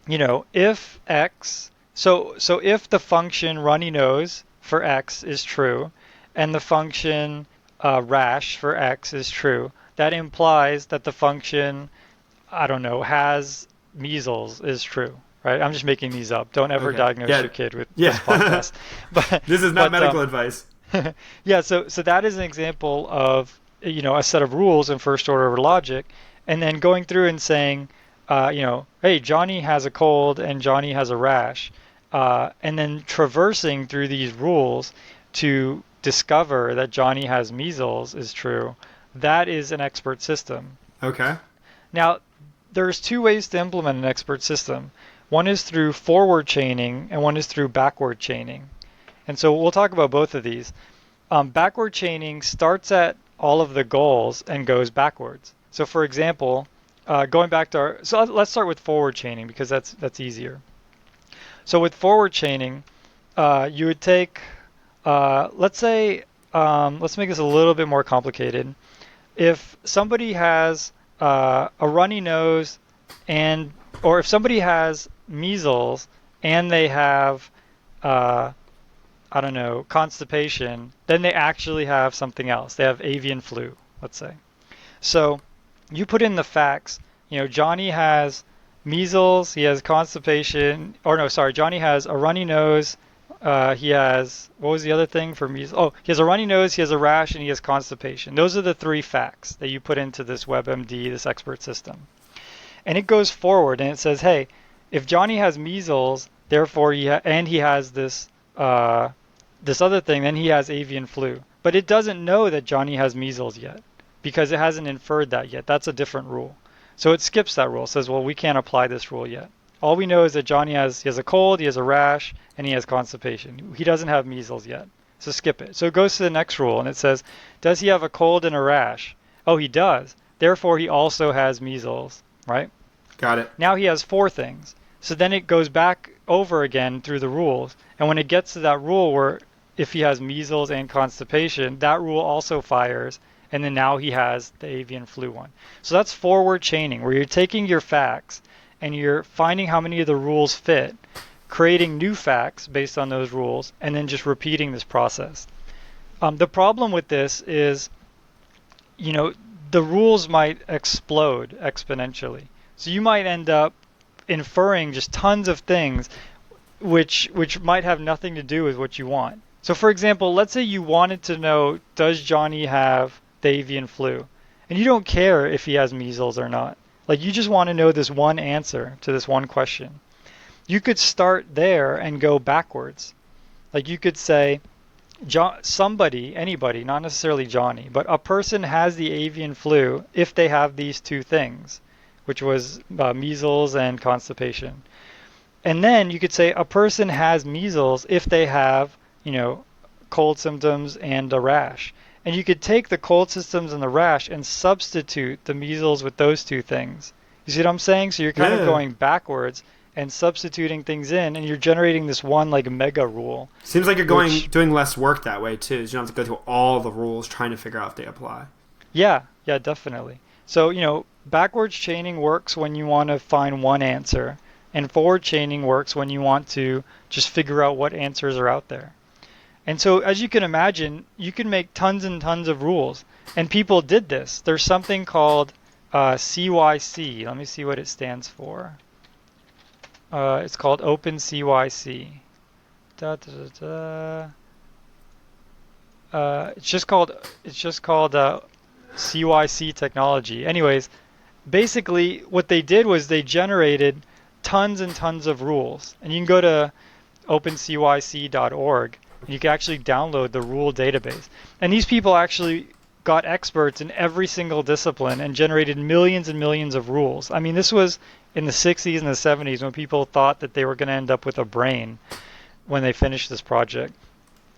if x, so if the function runny nose for x is true, and the function rash for x is true, that implies that the function, has measles is true. Right? I'm just making these up. Don't ever diagnose your kid with this podcast. But this is not medical advice. Yeah, so that is an example of a set of rules in first order logic, and then going through and saying, hey, Johnny has a cold and Johnny has a rash, and then traversing through these rules to discover that Johnny has measles is true. That is an expert system. Okay. Now, there's two ways to implement an expert system. One is through forward chaining and one is through backward chaining. And so we'll talk about both of these. Backward chaining starts at all of the goals and goes backwards. So for example, going back to let's start with forward chaining because that's easier. So with forward chaining, you would take, let's say, let's make this a little bit more complicated. If somebody has a runny nose or if somebody has measles and they have, I don't know, constipation, then they actually have something else. They have avian flu, let's say. So you put in the facts, Johnny has measles, he has constipation, or no, sorry, Johnny has a runny nose, he has, what was the other thing for measles? Oh, he has a runny nose, he has a rash, and he has constipation. Those are the three facts that you put into this WebMD, this expert system. And it goes forward and it says, hey, if Johnny has measles, therefore he has this this other thing, then he has avian flu. But it doesn't know that Johnny has measles yet because it hasn't inferred that yet. That's a different rule. So it skips that rule. It says, well, we can't apply this rule yet. All we know is that Johnny has a cold, he has a rash, and he has constipation. He doesn't have measles yet. So skip it. So it goes to the next rule and it says, does he have a cold and a rash? Oh, he does. Therefore, he also has measles, right? Got it. Now he has four things. So then it goes back over again through the rules. And when it gets to that rule where if he has measles and constipation, that rule also fires. And then now he has the avian flu one. So that's forward chaining, where you're taking your facts and you're finding how many of the rules fit, creating new facts based on those rules, and then just repeating this process. The problem with this is, the rules might explode exponentially. So you might end up inferring just tons of things which might have nothing to do with what you want. So for example, let's say you wanted to know, does Johnny have the avian flu? And you don't care if he has measles or not. Like, you just want to know this one answer to this one question. You could start there and go backwards. Like, you could say, anybody, not necessarily Johnny, but a person has the avian flu if they have these two things, which was measles and constipation. And then you could say a person has measles if they have, cold symptoms and a rash. And you could take the cold symptoms and the rash and substitute the measles with those two things. You see what I'm saying? So you're kind of going backwards and substituting things in, and you're generating this one like mega rule. Seems like you're doing less work that way too. So you don't have to go through all the rules trying to figure out if they apply. Yeah, definitely. So, backwards chaining works when you want to find one answer, and forward chaining works when you want to just figure out what answers are out there. And so, as you can imagine, you can make tons and tons of rules. And people did this. There's something called CYC. Let me see what it stands for. It's called OpenCYC. It's just called CYC technology. Anyways, basically what they did was they generated tons and tons of rules. And you can go to opencyc.org and you can actually download the rule database. And these people actually got experts in every single discipline and generated millions and millions of rules. I mean, this was in the 60s and the 70s when people thought that they were going to end up with a brain when they finished this project.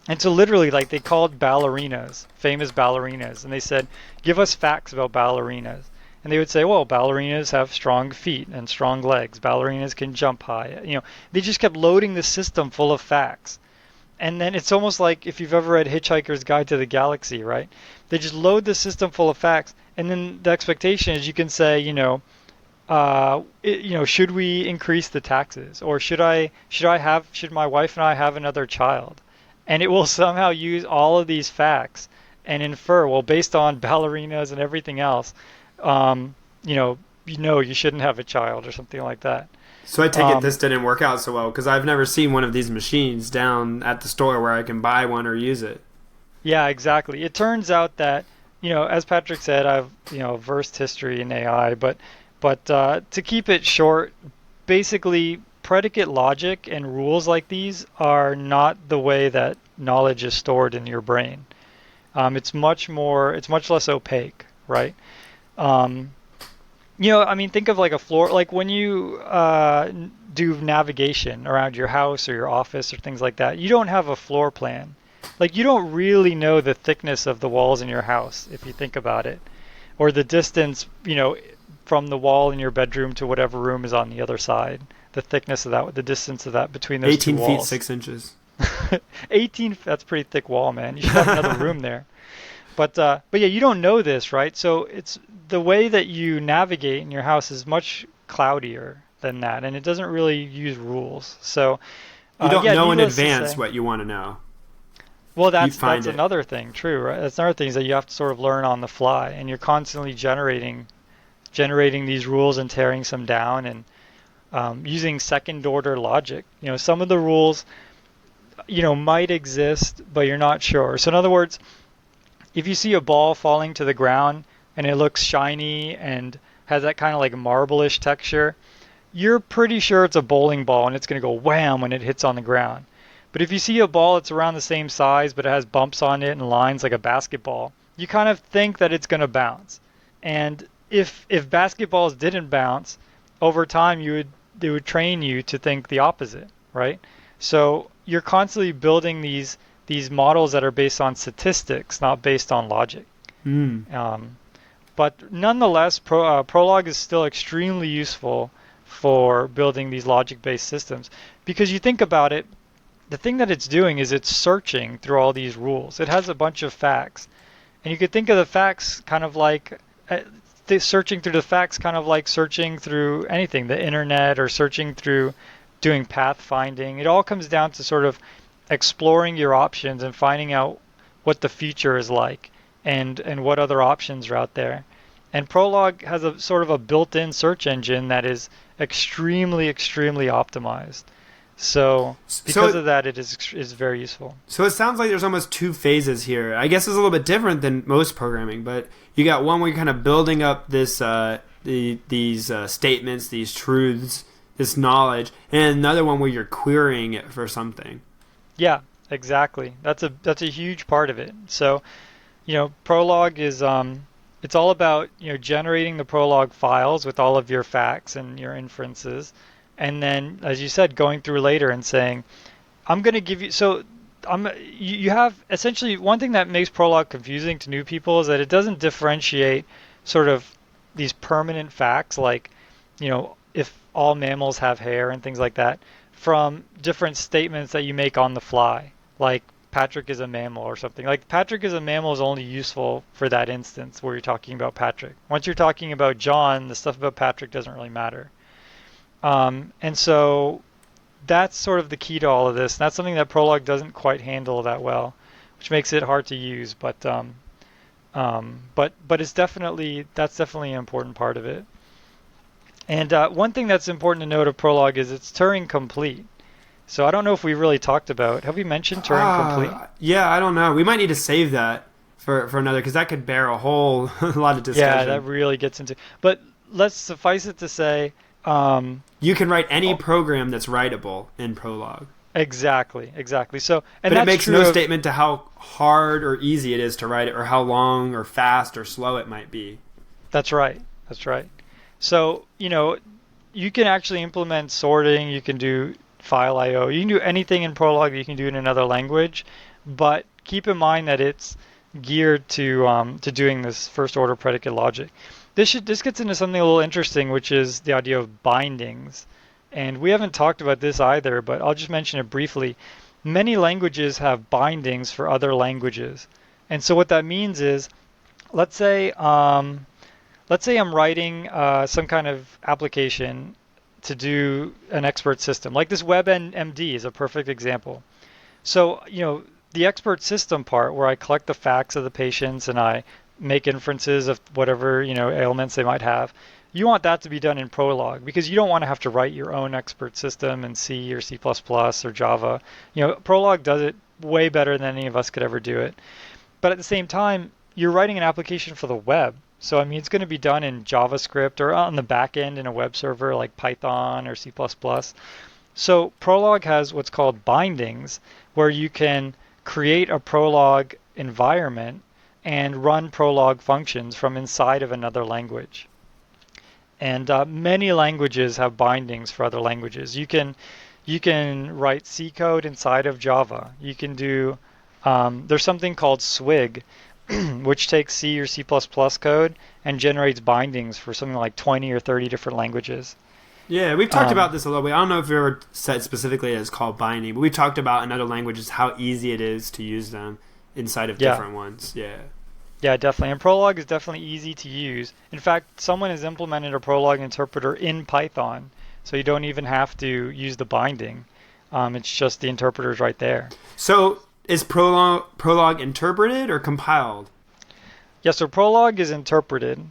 And so literally, like, they called ballerinas, famous ballerinas, and they said, give us facts about ballerinas. And they would say, well, ballerinas have strong feet and strong legs. Ballerinas can jump high. They just kept loading the system full of facts. And then it's almost like if you've ever read Hitchhiker's Guide to the Galaxy, right? They just load the system full of facts. And then the expectation is you can say, should we increase the taxes? Or should my wife and I have another child? And it will somehow use all of these facts and infer, well, based on ballerinas and everything else, you shouldn't have a child or something like that. So I take it this didn't work out so well because I've never seen one of these machines down at the store where I can buy one or use it. Yeah, exactly. It turns out that, as Patrick said, I've, versed history in AI, but to keep it short, basically predicate logic and rules like these are not the way that knowledge is stored in your brain. It's much less opaque, right? I mean, think of like a floor, like when you do navigation around your house or your office or things like that, you don't have a floor plan. Like you don't really know the thickness of the walls in your house if you think about it, or the distance, from the wall in your bedroom to whatever room is on the other side, the thickness of that, the distance of that between those two 18 feet walls. 6 inches. 18, that's a pretty thick wall, man. You should have another room there. But yeah, you don't know this, right? So it's the way that you navigate in your house is much cloudier than that, and it doesn't really use rules. So You don't yeah, know in needless to advance say, what you want to know. well, You that's find it. another thing, true, right? That's another thing is that you have to sort of learn on the fly, and you're constantly generating these rules and tearing some down, and using second order logic. Some of the rules, might exist, but you're not sure. So in other words, if you see a ball falling to the ground and it looks shiny and has that kind of like marble-ish texture, you're pretty sure it's a bowling ball and it's going to go wham when it hits on the ground. But if you see a ball that's around the same size but it has bumps on it and lines like a basketball, you kind of think that it's going to bounce. And if basketballs didn't bounce, over time they would train you to think the opposite, right? So you're constantly building these models that are based on statistics, not based on logic. Mm. But nonetheless, Prolog is still extremely useful for building these logic-based systems because you think about it, the thing that it's doing is it's searching through all these rules. It has a bunch of facts, and you could think of the facts kind of like searching through the facts, kind of like searching through anything, the internet, or searching through doing pathfinding. It all comes down to sort of exploring your options and finding out what the future is like and what other options are out there. And Prolog has a sort of a built-in search engine that is extremely, extremely optimized. So because So of that, it is very useful. So it sounds like there's almost two phases here. I guess it's a little bit different than most programming, but you got one where you're kind of building up these statements, these truths, this knowledge, and another one where you're querying it for something. Yeah, exactly. That's a huge part of it. So, Prolog is it's all about, generating the Prolog files with all of your facts and your inferences, and then, as you said, going through later and saying, I'm going to give you. So, you have essentially one thing that makes Prolog confusing to new people is that it doesn't differentiate sort of these permanent facts like, if all mammals have hair and things like that from different statements that you make on the fly, like Patrick is a mammal or something. Like Patrick is a mammal is only useful for that instance where you're talking about Patrick. Once you're talking about John, the stuff about Patrick doesn't really matter. And so that's sort of the key to all of this. And that's something that Prolog doesn't quite handle that well, which makes it hard to use. But it's definitely an important part of it. And one thing that's important to note of Prolog is it's Turing complete. So I don't know if we really talked about. Have we mentioned Turing complete? Yeah, I don't know. We might need to save that for another because that could bear a whole lot of discussion. Yeah, that really gets into. But let's suffice it to say. You can write any program that's writable in Prolog. Exactly. So, and but that's it makes true no of, statement to how hard or easy it is to write it, or how long or fast or slow it might be. That's right. That's right. So, you can actually implement sorting. You can do file I/O. You can do anything in Prolog that you can do in another language, but keep in mind that it's geared to doing this first order predicate logic. This gets into something a little interesting, which is the idea of bindings. And we haven't talked about this either, but I'll just mention it briefly. Many languages have bindings for other languages. And so what that means is, let's say I'm writing some kind of application to do an expert system. Like this WebMD is a perfect example. So, the expert system part where I collect the facts of the patients and I make inferences of whatever, ailments they might have. You want that to be done in Prolog because you don't want to have to write your own expert system in C or C++ or Java. Prolog does it way better than any of us could ever do it. But at the same time, you're writing an application for the web. So, it's going to be done in JavaScript or on the back end in a web server like Python or C++. So Prolog has what's called bindings where you can create a Prolog environment and run Prolog functions from inside of another language. And many languages have bindings for other languages. You can write C code inside of Java. You can do there's something called Swig, which takes C or C++ code and generates bindings for something like 20 or 30 different languages. Yeah, we've talked Um, about this a little bit. I don't know if we ever said specifically it's called binding, but we've talked about in other languages how easy it is to use them inside of yeah, different ones. Yeah. yeah, definitely. And Prolog is definitely easy to use. In fact, someone has implemented a Prolog interpreter in Python, so you don't even have to use the binding. It's just the interpreter's right there. So is Prolog interpreted or compiled? Yeah, so Prolog is interpreted.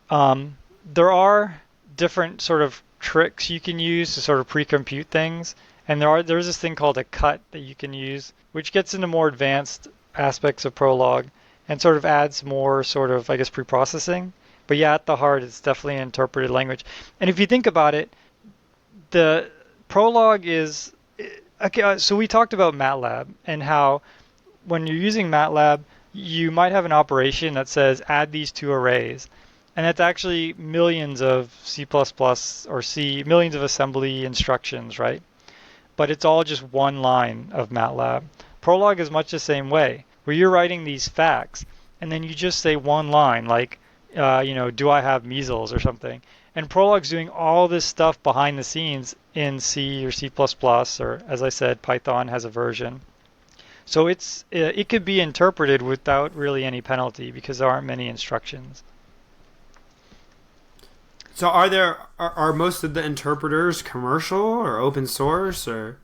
There are different sort of tricks you can use to sort of pre-compute things, and there's this thing called a cut that you can use, which gets into more advanced aspects of Prolog and sort of adds more sort of, I guess, pre-processing. But yeah, at the heart, it's definitely an interpreted language. And if you think about it, the Prolog is okay. So we talked about MATLAB and how when you're using MATLAB, you might have an operation that says add these two arrays. And that's actually millions of C++ or C, millions of assembly instructions, right? But it's all just one line of MATLAB. Prolog is much the same way, where you're writing these facts, and then you just say one line, like, do I have measles or something? And Prolog's doing all this stuff behind the scenes in C or C++, or as I said, Python has a version. So it could be interpreted without really any penalty because there aren't many instructions. So are most of the interpreters commercial or open source or?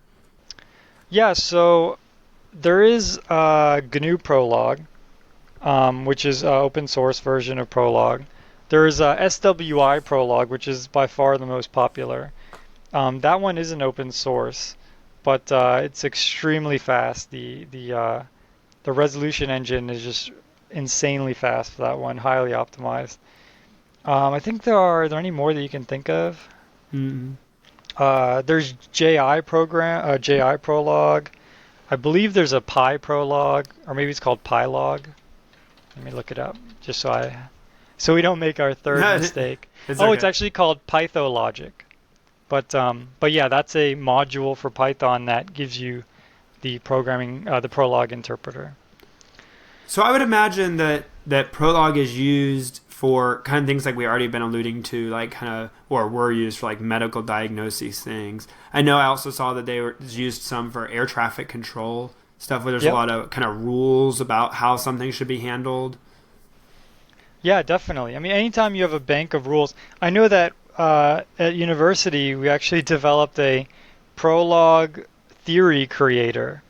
Yeah, so there is GNU Prolog, which is an open source version of Prolog. There is SWI Prolog, which is by far the most popular. That one isn't open source, but it's extremely fast. The resolution engine is just insanely fast for that one, highly optimized. I think are there any more that you can think of? Mm-hmm. There's JI Prolog. I believe there's a Pi Prolog, or maybe it's called Pylog. Let me look it up, just so we don't make our third mistake. It's Oh, okay. it's actually called Pythologic. But yeah, that's a module for Python that gives you the Prolog interpreter. So I would imagine that Prolog is used for kind of things like we already been alluding to, like kind of, or were used for like medical diagnoses things. I know I also saw that they were used some for air traffic control stuff where there's a Yep. lot of kind of rules about how something should be handled. Yeah, definitely. I mean, anytime you have a bank of rules, I know that at university we actually developed a Prolog theory creator.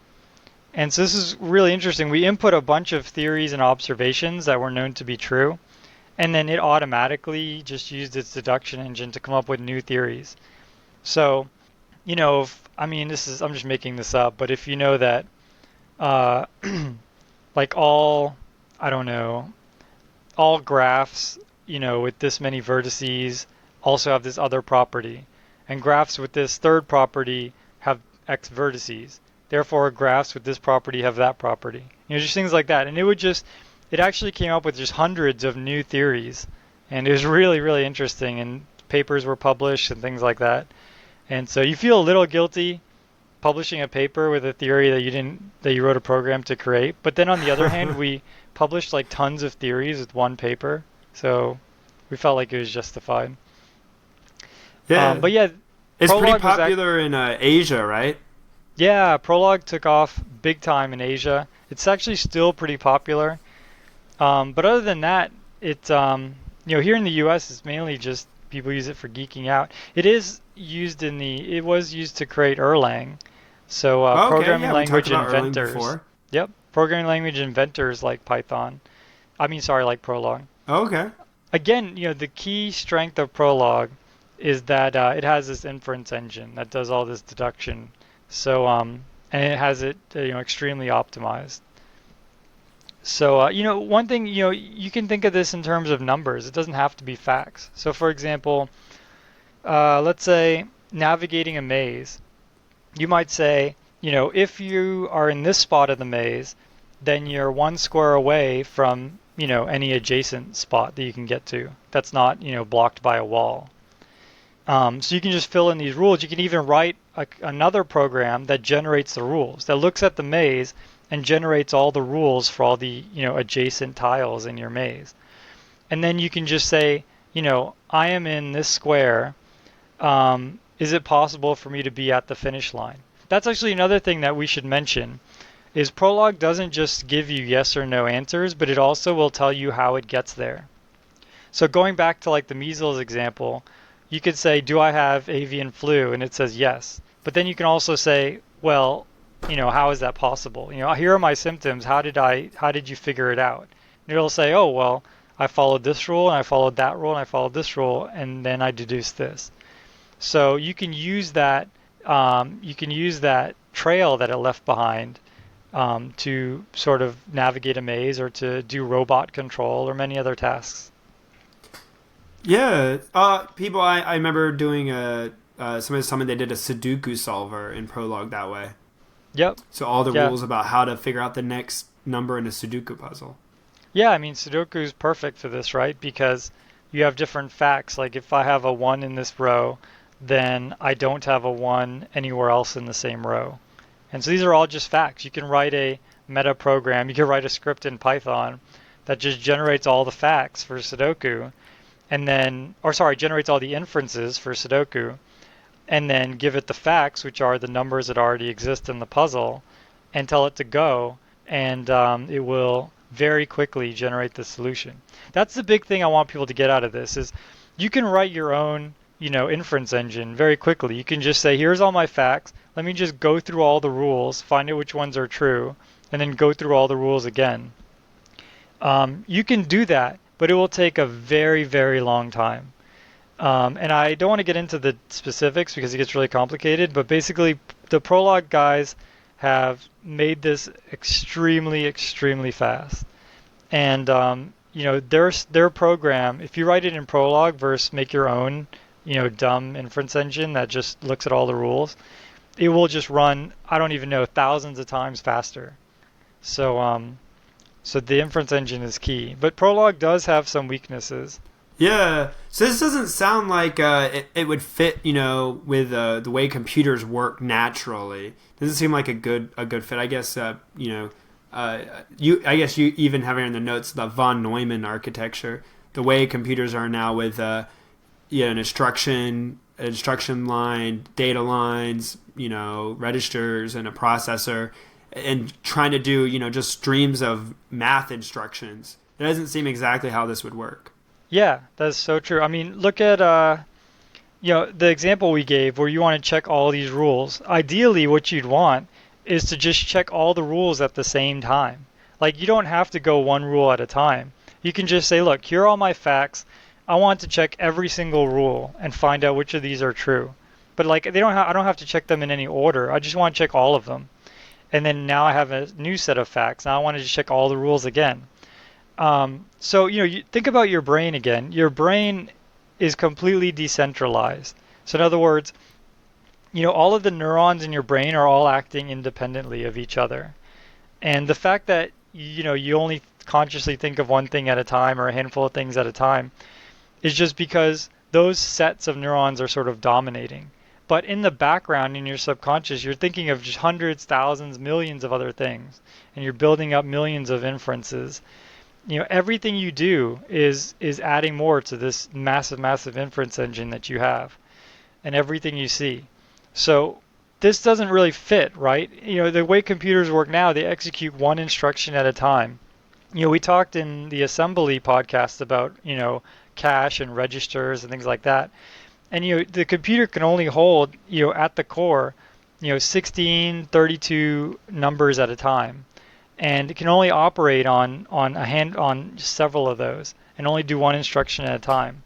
And so this is really interesting. We input a bunch of theories and observations that were known to be true, and then it automatically just used its deduction engine to come up with new theories. So, I'm just making this up, but if you know that, uh, like I don't know, all graphs, with this many vertices also have this other property, and graphs with this third property have X vertices. Therefore, graphs with this property have that property. Just things like that. And it actually came up with just hundreds of new theories. And it was really, really interesting. And papers were published and things like that. And so you feel a little guilty publishing a paper with a theory that you wrote a program to create. But then on the other hand, we published like tons of theories with one paper. So we felt like it was justified. Yeah, But yeah, it's pretty Prolog was popular in Asia, right? Yeah, Prolog took off big time in Asia. It's actually still pretty popular. But other than that, here in the US, it's mainly just people use it for geeking out. It was used to create Erlang. So Okay, programming yeah, we talked language about Erlang inventors. before. Yep, programming language inventors like Python. Like Prolog. Okay. Again, the key strength of Prolog is that it has this inference engine that does all this deduction. So, and it has it, extremely optimized. So, one thing, you can think of this in terms of numbers. It doesn't have to be facts. So, for example, let's say navigating a maze. You might say, if you are in this spot of the maze, then you're one square away from, any adjacent spot that you can get to. That's not, blocked by a wall. So you can just fill in these rules. You can even write another program that generates the rules, that looks at the maze and generates all the rules for all the adjacent tiles in your maze. And then you can just say, I am in this square. Is it possible for me to be at the finish line? That's actually another thing that we should mention, is Prolog doesn't just give you yes or no answers, but it also will tell you how it gets there. So going back to like the measles example, you could say, do I have avian flu? And it says yes. But then you can also say, well, how is that possible? Here are my symptoms. How did you figure it out? And it'll say, oh, well, I followed this rule and I followed that rule and I followed this rule and then I deduced this. So you can use that trail that it left behind to sort of navigate a maze or to do robot control or many other tasks. Yeah, people. I remember doing somebody they did a Sudoku solver in Prolog that way. Yep. So all the rules about how to figure out the next number in a Sudoku puzzle. Yeah, I mean Sudoku is perfect for this, right? Because you have different facts. Like if I have a 1 in this row, then I don't have a 1 anywhere else in the same row. And so these are all just facts. You can write a meta program. You can write a script in Python that just generates all the facts for Sudoku. Generates all the inferences for Sudoku, and then give it the facts, which are the numbers that already exist in the puzzle, and tell it to go, and it will very quickly generate the solution. That's the big thing I want people to get out of this, is you can write your own, inference engine very quickly. You can just say, here's all my facts. Let me just go through all the rules, find out which ones are true, and then go through all the rules again. You can do that, but it will take a very, very long time. And I don't want to get into the specifics because it gets really complicated, but basically the Prolog guys have made this extremely, extremely fast. And, their program, if you write it in Prolog versus make your own, dumb inference engine that just looks at all the rules, it will just run, I don't even know, thousands of times faster. So the inference engine is key. But Prolog does have some weaknesses. Yeah. So this doesn't sound like it would fit, with the way computers work naturally. Doesn't seem like a good fit. I guess I guess you even have it in the notes the von Neumann architecture, the way computers are now with an instruction line, data lines, registers, and a processor. And trying to do, just streams of math instructions. It doesn't seem exactly how this would work. Yeah, that's so true. I mean, look at, the example we gave where you want to check all these rules. Ideally, what you'd want is to just check all the rules at the same time. Like, you don't have to go one rule at a time. You can just say, look, here are all my facts. I want to check every single rule and find out which of these are true. But I don't have to check them in any order. I just want to check all of them. And then now I have a new set of facts. Now I want to just check all the rules again. So you think about your brain again. Your brain is completely decentralized. So in other words, all of the neurons in your brain are all acting independently of each other. And the fact that, you only consciously think of one thing at a time or a handful of things at a time is just because those sets of neurons are sort of dominating. But in the background, in your subconscious, you're thinking of just hundreds, thousands, millions of other things. And you're building up millions of inferences. Everything you do is adding more to this massive, massive inference engine that you have. And everything you see. So this doesn't really fit, right? The way computers work now, they execute one instruction at a time. We talked in the assembly podcast about, cache and registers and things like that. And the computer can only hold at the core 16, 32 numbers at a time, and it can only operate on several of those and only do one instruction at a time.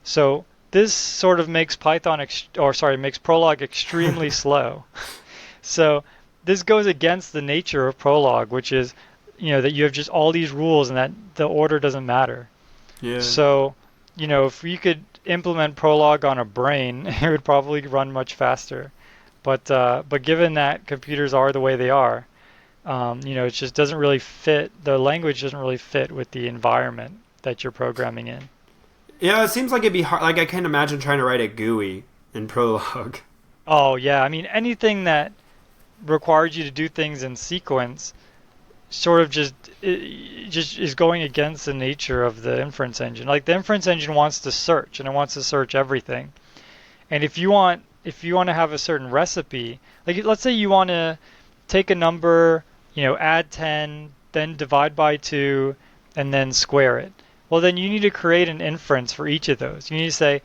So this sort of makes makes Prolog extremely slow. So this goes against the nature of Prolog, which is that you have just all these rules and that the order doesn't matter. Yeah. So if you could implement Prolog on a brain, it would probably run much faster. But given that computers are the way they are, it just doesn't really fit. The language doesn't really fit with the environment that you're programming in. Yeah, it seems like it'd be hard. Like I can't imagine trying to write a GUI in Prolog. Oh yeah, I mean anything that requires you to do things in sequence sort of just is going against the nature of the inference engine. Like the inference engine wants to search and it wants to search everything. And if you want to have a certain recipe, like let's say you want to take a number, add 10, then divide by 2 and then square it. Well, then you need to create an inference for each of those. You need to say,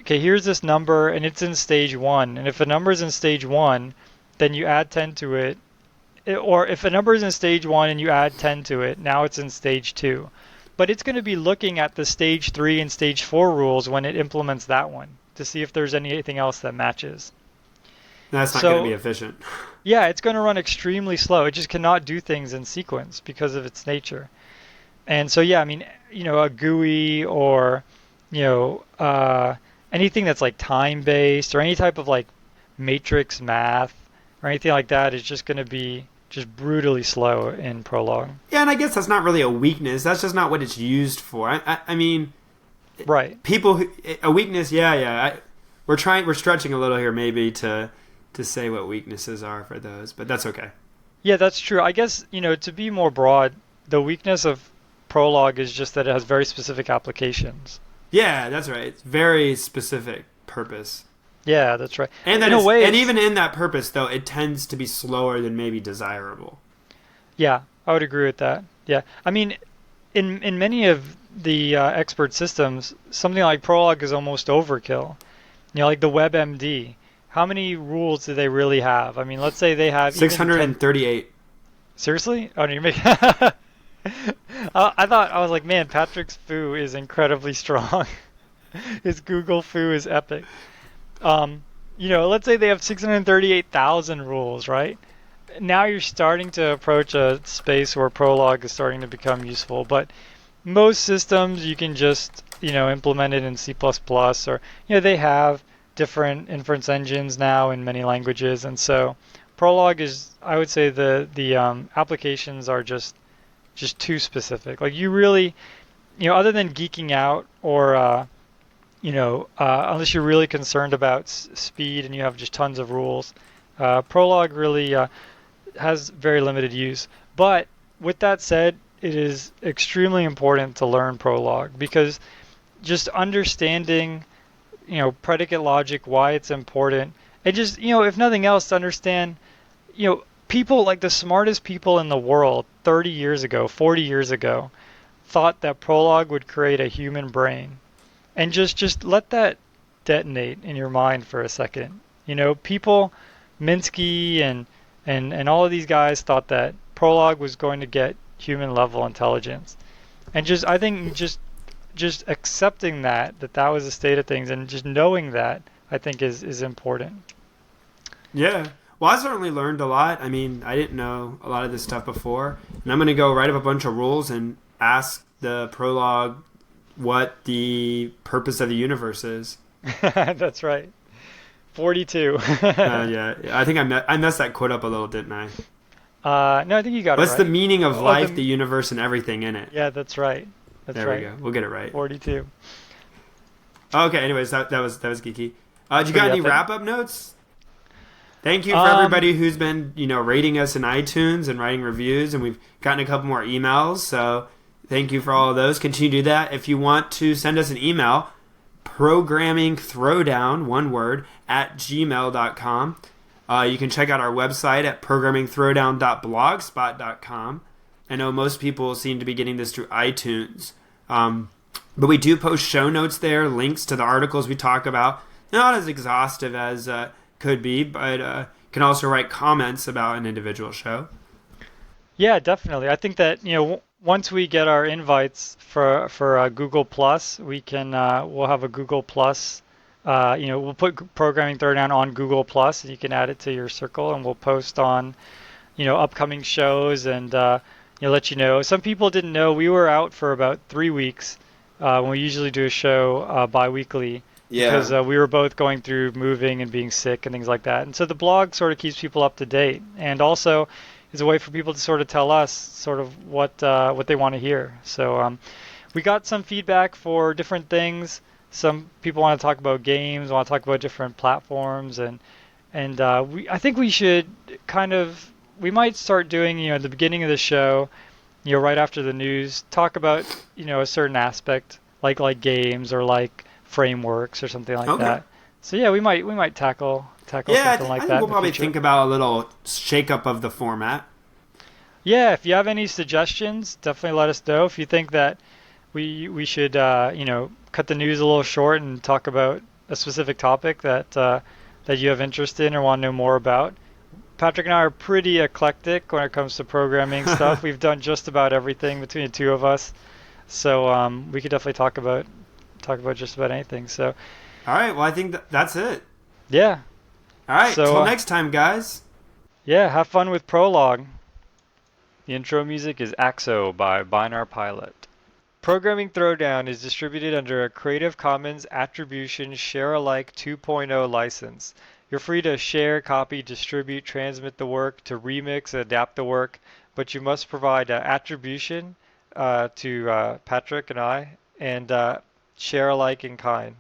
okay, here's this number and it's in stage 1. And if a number is in stage 1, then you add 10 to it. Or if a number is in stage 1 and you add 10 to it, now it's in stage 2. But it's going to be looking at the stage 3 and stage 4 rules when it implements that one to see if there's anything else that matches. That's not going to be efficient. Yeah, it's going to run extremely slow. It just cannot do things in sequence because of its nature. And so, yeah, I mean, a GUI or, anything that's like time-based or any type of like matrix math or anything like that is just going to be just brutally slow in Prolog. Yeah, and I guess that's not really a weakness. That's just not what it's used for. I mean, right? A weakness. Yeah. We're stretching a little here, maybe to say what weaknesses are for those, but that's okay. Yeah, that's true. I guess to be more broad, the weakness of Prolog is just that it has very specific applications. Yeah, that's right. It's very specific purpose. Yeah, that's right. And that and even in that purpose, though, it tends to be slower than maybe desirable. Yeah, I would agree with that. Yeah, I mean, in many of the expert systems, something like Prolog is almost overkill. Like the WebMD. How many rules do they really have? I mean, let's say they have 638. Seriously? Oh, you make. I was like, man, Patrick's foo is incredibly strong. His Google foo is epic. Let's say they have 638,000 rules, right? Now you're starting to approach a space where Prolog is starting to become useful, but most systems you can just, implement it in C++, or, they have different inference engines now in many languages, and so Prolog is, I would say the applications are just too specific. Like you really, other than geeking out or unless you're really concerned about speed and you have just tons of rules, Prolog really has very limited use. But with that said, it is extremely important to learn Prolog because just understanding, predicate logic, why it's important, and just, if nothing else, to understand, people like the smartest people in the world 30 years ago, 40 years ago, thought that Prolog would create a human brain. And just let that detonate in your mind for a second. People, Minsky and all of these guys thought that Prolog was going to get human level intelligence. And I think just accepting that was the state of things and just knowing that, I think is important. Yeah. Well, I certainly learned a lot. I mean, I didn't know a lot of this stuff before. And I'm going to go write up a bunch of rules and ask the Prolog what the purpose of the universe is. That's right. 42. Yeah. I think I messed that quote up a little, didn't I? No, I think you got it right. What's the meaning of life, the universe, and everything in it? Yeah, that's right. There we go. We'll get it right. 42. Okay, anyways, that was geeky. You got any wrap-up notes? Thank you for everybody who's been, rating us in iTunes and writing reviews, and we've gotten a couple more emails, so thank you for all of those. Continue to do that. If you want to send us an email, programmingthrowdown, one word, @gmail.com. You can check out our website at programmingthrowdown.blogspot.com. I know most people seem to be getting this through iTunes. But we do post show notes there, links to the articles we talk about. Not as exhaustive as could be, but can also write comments about an individual show. Yeah, definitely. I think that, once we get our invites for Google Plus, we can we'll have a Google Plus. We'll put Programming Throwdown on Google Plus, and you can add it to your circle, and we'll post on, upcoming shows and let you know. Some people didn't know we were out for about 3 weeks when we usually do a show bi-weekly. Yeah. Because we were both going through moving and being sick and things like that, and so the blog sort of keeps people up to date, and also is a way for people to sort of tell us sort of what they want to hear. So we got some feedback for different things. Some people want to talk about games, want to talk about different platforms, and I think we should kind of we might start doing at the beginning of the show, right after the news, talk about a certain aspect like games or like frameworks or something like Okay. that. So yeah, we might tackle Yeah, something like I think that we'll in the probably future. think about a little shakeup of the format. Yeah, if you have any suggestions, definitely let us know. If you think that we should cut the news a little short and talk about a specific topic that you have interest in or want to know more about. Patrick and I are pretty eclectic when it comes to programming stuff. We've done just about everything between the two of us, so we could definitely talk about just about anything. So All right. Well, I think that's it. yeah, All right. so Till next time, guys. yeah, have fun with Prolog. The intro music is AXO by Binar Pilot. Programming Throwdown is distributed under a Creative Commons Attribution Share Alike 2.0 license. You're free to share, copy, distribute, transmit the work, to remix and adapt the work, but you must provide attribution to Patrick and I, and share alike in kind.